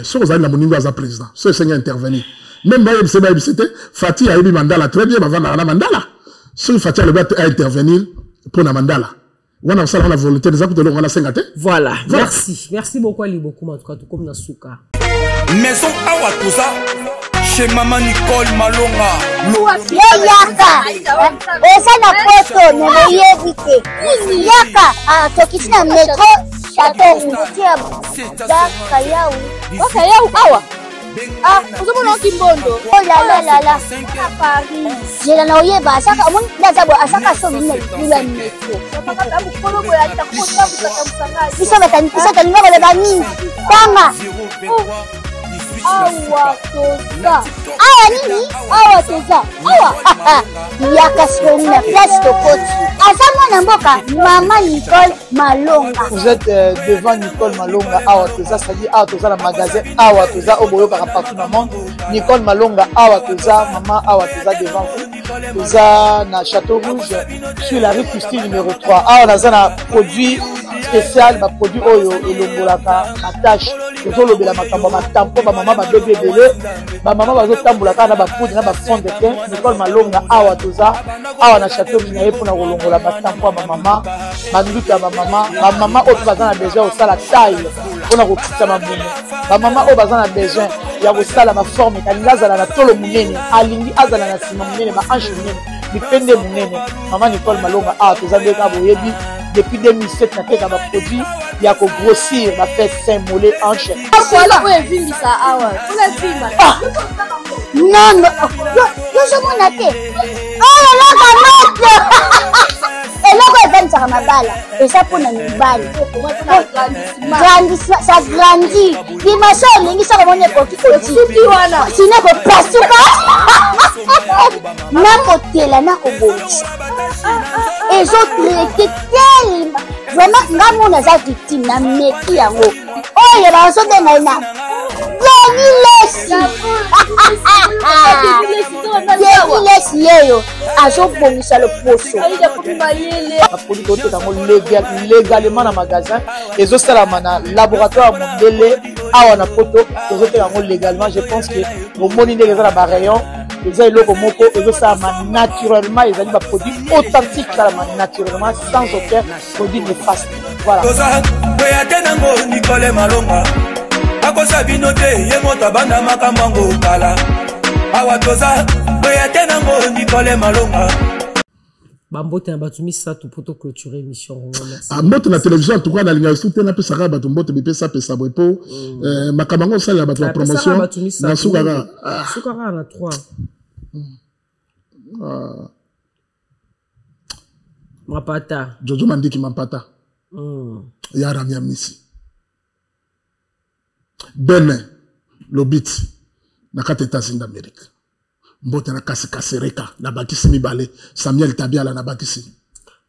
ce que vous avez la moningo à président ce sengi intervenir. Même c'était Fatih a eu Mandala très bien, avant la Mandala. Si Fatih a intervenir pour la Mandala. On a la volonté des actes de l'on a Voilà, merci beaucoup Ali beaucoup en tout cas tout comme Nasuka. Maison Awatusa chez Maman Nicole Malonga. Yaka. Esa na poto ne yebite. Yaka tokisina metro chateau mutia. Da kayau. O kayau awa. Ah, ozomona Kimbondo. Oh là là. À Paris. Je na oyeba asaka mon ndazabo asaka so mina lula metro. Biso batani ngoko le bani. Tanga. Awa toza. Awa nini? Awa toza. Awa. Yaka soni na place Tokoti. Azama na mboka Maman Nicole Malonga. Vous êtes devant Nicole Malonga Awa toza, c'est-à-dire Awa toza le magasin Awa toza au boyo partout dans le monde. Nicole Malonga Awa toza, maman Awa toza devant vous. Toza na Château Rouge sur la rue Christine numéro 3. Awa naza na produit spécial, ba produit oyo elongolaka attache. Tozo lobela makambo matampo ba maman ba bébé belé, ba maman bazo tambola na ba poudre na ba fond de teint. Nicole Malonga Awa toza, Awa na Château Minaye pour na kolongola matampo ba maman, ba nduta ba maman oyo baza na besoin au sala taille pour na kokitsa mamuno. Ba maman oyo baza na besoin ya kosala ba forme kalinga azala na tolo munene, alingi azala na sima munene, ba hanche munene, bipende munene. Maman Nicole Malonga Awa toza ndeka boyebi depuis 2007 na teka ba produit ya ko grossir ba fait sein mollet hanche. Voilà où est vindi ça awa. Où est vindi? Non non. Yo je m'en atte. Oh là là eloko evanisaka mabala eza mpona mibali ça grandit dimension olingi soko moni ekokikoti wana sino ekopasuka nakotela nakobongisa ezotraite telema vraiment nga mona aza victime na meki yango oyo bazobenga na Lesi yeyo azobongisa le poso apoli toteka ngo légalement na magasin ezosalama na laboratoire mondele awa na poto tozoteka ngo légalement. Je pense que omoni ndenge eza na barayon eza eloko moko ezosalama naturellement, ezali baproduit authentique esalama naturellement sans aucun produit néfaste. Voilà. Nango Nicole Malonga akosa bino te ye moto abanda makambo kala Awa toza boyate nango Nicole Malonga. Bambote na batumi ça tout pour clôturer émission. Mbote na télévision en tout cas na linga tout na pesa ka bato mbote bipesa pesa bopo makamango ça ya bato la promotion na sukara sukara na 3 Mapata Jojo Mandiki Mapata ya Ramia Misi Benin Lobit na kati États-Unis d'Amérique mbote na kasi kasereka na bakisi mibale Samuel Tabiala na bakisi.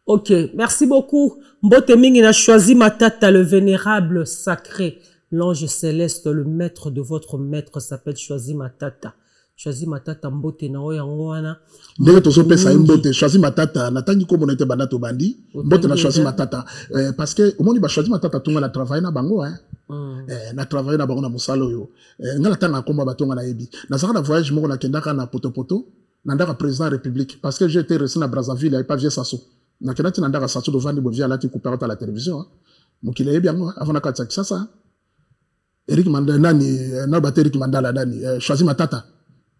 Ok, merci beaucoup. Mbote mingi na choisi Matata, le vénérable sacré, l'ange céleste, le maître de votre maître s'appelle Choisi Matata. Choisi Matata mbote na oya ngwana. Ndenge tozo pesa mbote Choisi Matata na tangi ko monete banato bandi mbote na Choisi Matata parce que au monde ba Choisi Matata tunga na travailler na bango hein. Na travailler na bango na musalo yo ngala tanga komba batonga na yebi na saka na voyage moko na kendaka na potopoto na ndaka président république parce que j'étais resté na Brazzaville et pas vieux Sasso na kenati na ndaka Sasso devant bo via la ti couper à la télévision mokile yebi yango avant na katsa kisasa Eric Mandala nani na ba Eric Mandala nani Choisi Matata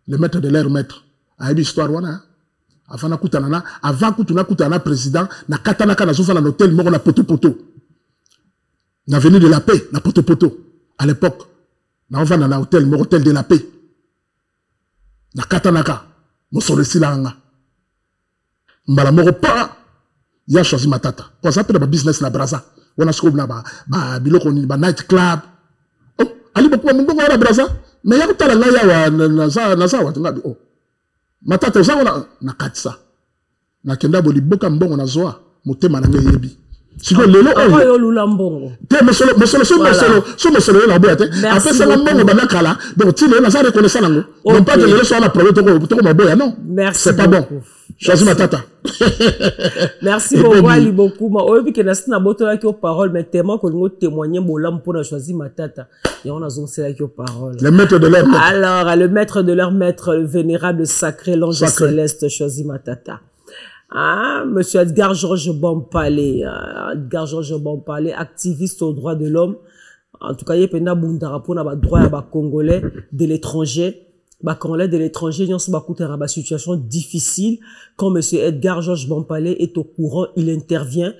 le maître de leur maître a yebi histoire wana avant na kutana na avant kutana président na katana kana zofa na hôtel moko na potopoto na Avenue de la Paix, na Poto à l'époque, na va dans l'hôtel, mon hôtel de la Paix, na Katanaka, mon soresi langa, mbala moko pa, ya Choisi Matata, pour ça peut business la Brazza, on a ce qu'on a ba biloko ni ba night club, oh, ali ba kwa mbongo na Brazza, mais ya kutala nga ya na za wa ngabi oh, Matata za na katsa, na kenda boli boka mbongo na zoa, motema na ngeyebi. Si vous lelo oyo lula mbongo te mesolo la boyate après ça la mbongo banakala donc tu na ça reconnaissant nango non pas que lelo soit la problème to ko maboya non c'est pas bon Choisi Matata. Merci beaucoup Ali beaucoup ma oyo bike na sina boto la ki aux paroles mais tellement que nous témoigner bolam pour Choisi Matata et on a zonse la ki aux paroles le maître de leur maître. Alors le maître de leur maître le vénérable sacré l'ange céleste Choisi Matata. Ah, monsieur Edgar Georges Bompalé, activiste aux droits de l'homme. En tout cas, il y a un bundara pour les droits des Congolais de l'étranger. Les Congolais de l'étranger, ils ont une situation difficile. Quand monsieur Edgar Georges Bompalé est au courant, il intervient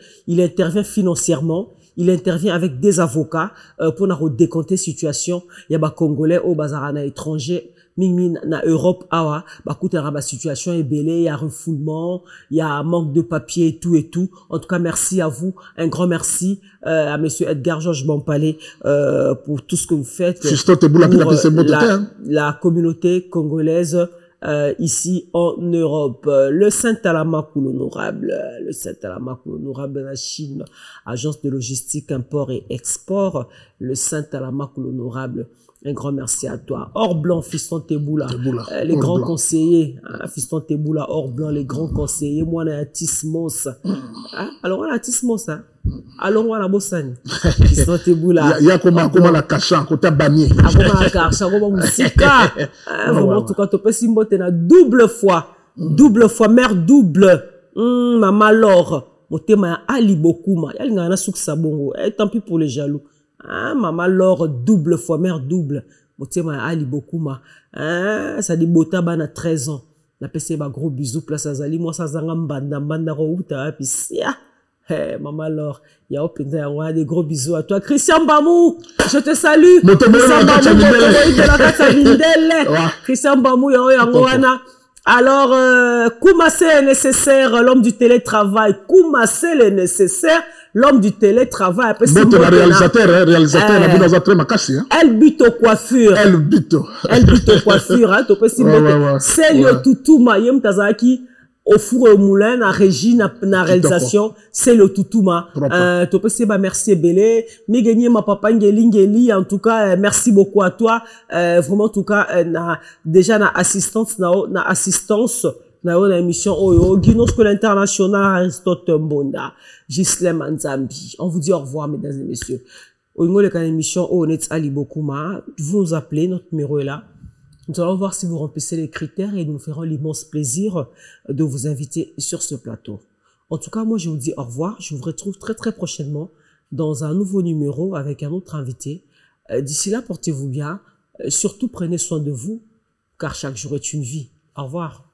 financièrement. il intervient avec des avocats pour nous décompter situation. Il y a des Congolais au bazar na étranger, mingmin na Europe awa, bakutera ba situation est belée, il y a refoulement, il y a manque de papier et tout et tout. En tout cas, merci à vous, un grand merci à monsieur Edgar Georges Bampalé pour tout ce que vous faites pour la communauté congolaise ici en Europe. Le Saint-Alamakou l'honorable, de la Chine, agence de logistique, import et export, le Saint-Alamakou l'honorable. Un grand merci à toi. Or Blanc, Fiston Teboula, les grands conseillers, hein, Fiston Teboula, Or Blanc, les grands conseillers, moi, on a Tismos. Alors, on a Tismos, hein. Alors, on a Bossani. Fiston Teboula. Il y a comment la cacha, quand t'as banni. Comment la cacha, comment musica. Vraiment, en tout cas, tu peux s'y monter double fois, mère double. Maman Laure, motema Ali Bokuma, il y a un souk sabongo. Tant pis pour les jaloux. Maman Laure, double fois, mère double. Motema Ali Bokuma. Ça dit Bota bana 13 ans. La PC ba gros bisous, place Azali. Moi, ça zanga mbanda routa, puis maman Laure, il y a des gros bisous à toi. Christian Bamou, je te salue. Christian Bamou, alors, Koumassé est nécessaire, l'homme du télétravail. Koumassé est nécessaire, l'homme du télétravail. Réalisateur, Elle bute aux coiffures. Elle bute aux coiffures, hein. C'est le toutouma, yem tazaki. Au four au moulin, na régie, na réalisation, c'est le toutouma. Topé seba merci belé. Mi gagné ma papa ngeli, en tout cas, merci beaucoup à toi. Vraiment, en tout cas, déjà, na assistance, na émission, Guinness School International, Aristote Mbonda, Gislem Anzambi. On vous dit au revoir, mesdames et messieurs. Au niveau de la émission, Honnête Ali Bokuma, vous nous appelez, notre numéro est là. Nous allons voir si vous remplissez les critères et nous ferons l'immense plaisir de vous inviter sur ce plateau. En tout cas, moi, je vous dis au revoir. Je vous retrouve très, très prochainement dans un nouveau numéro avec un autre invité. D'ici là, portez-vous bien. Surtout, prenez soin de vous, car chaque jour est une vie. Au revoir.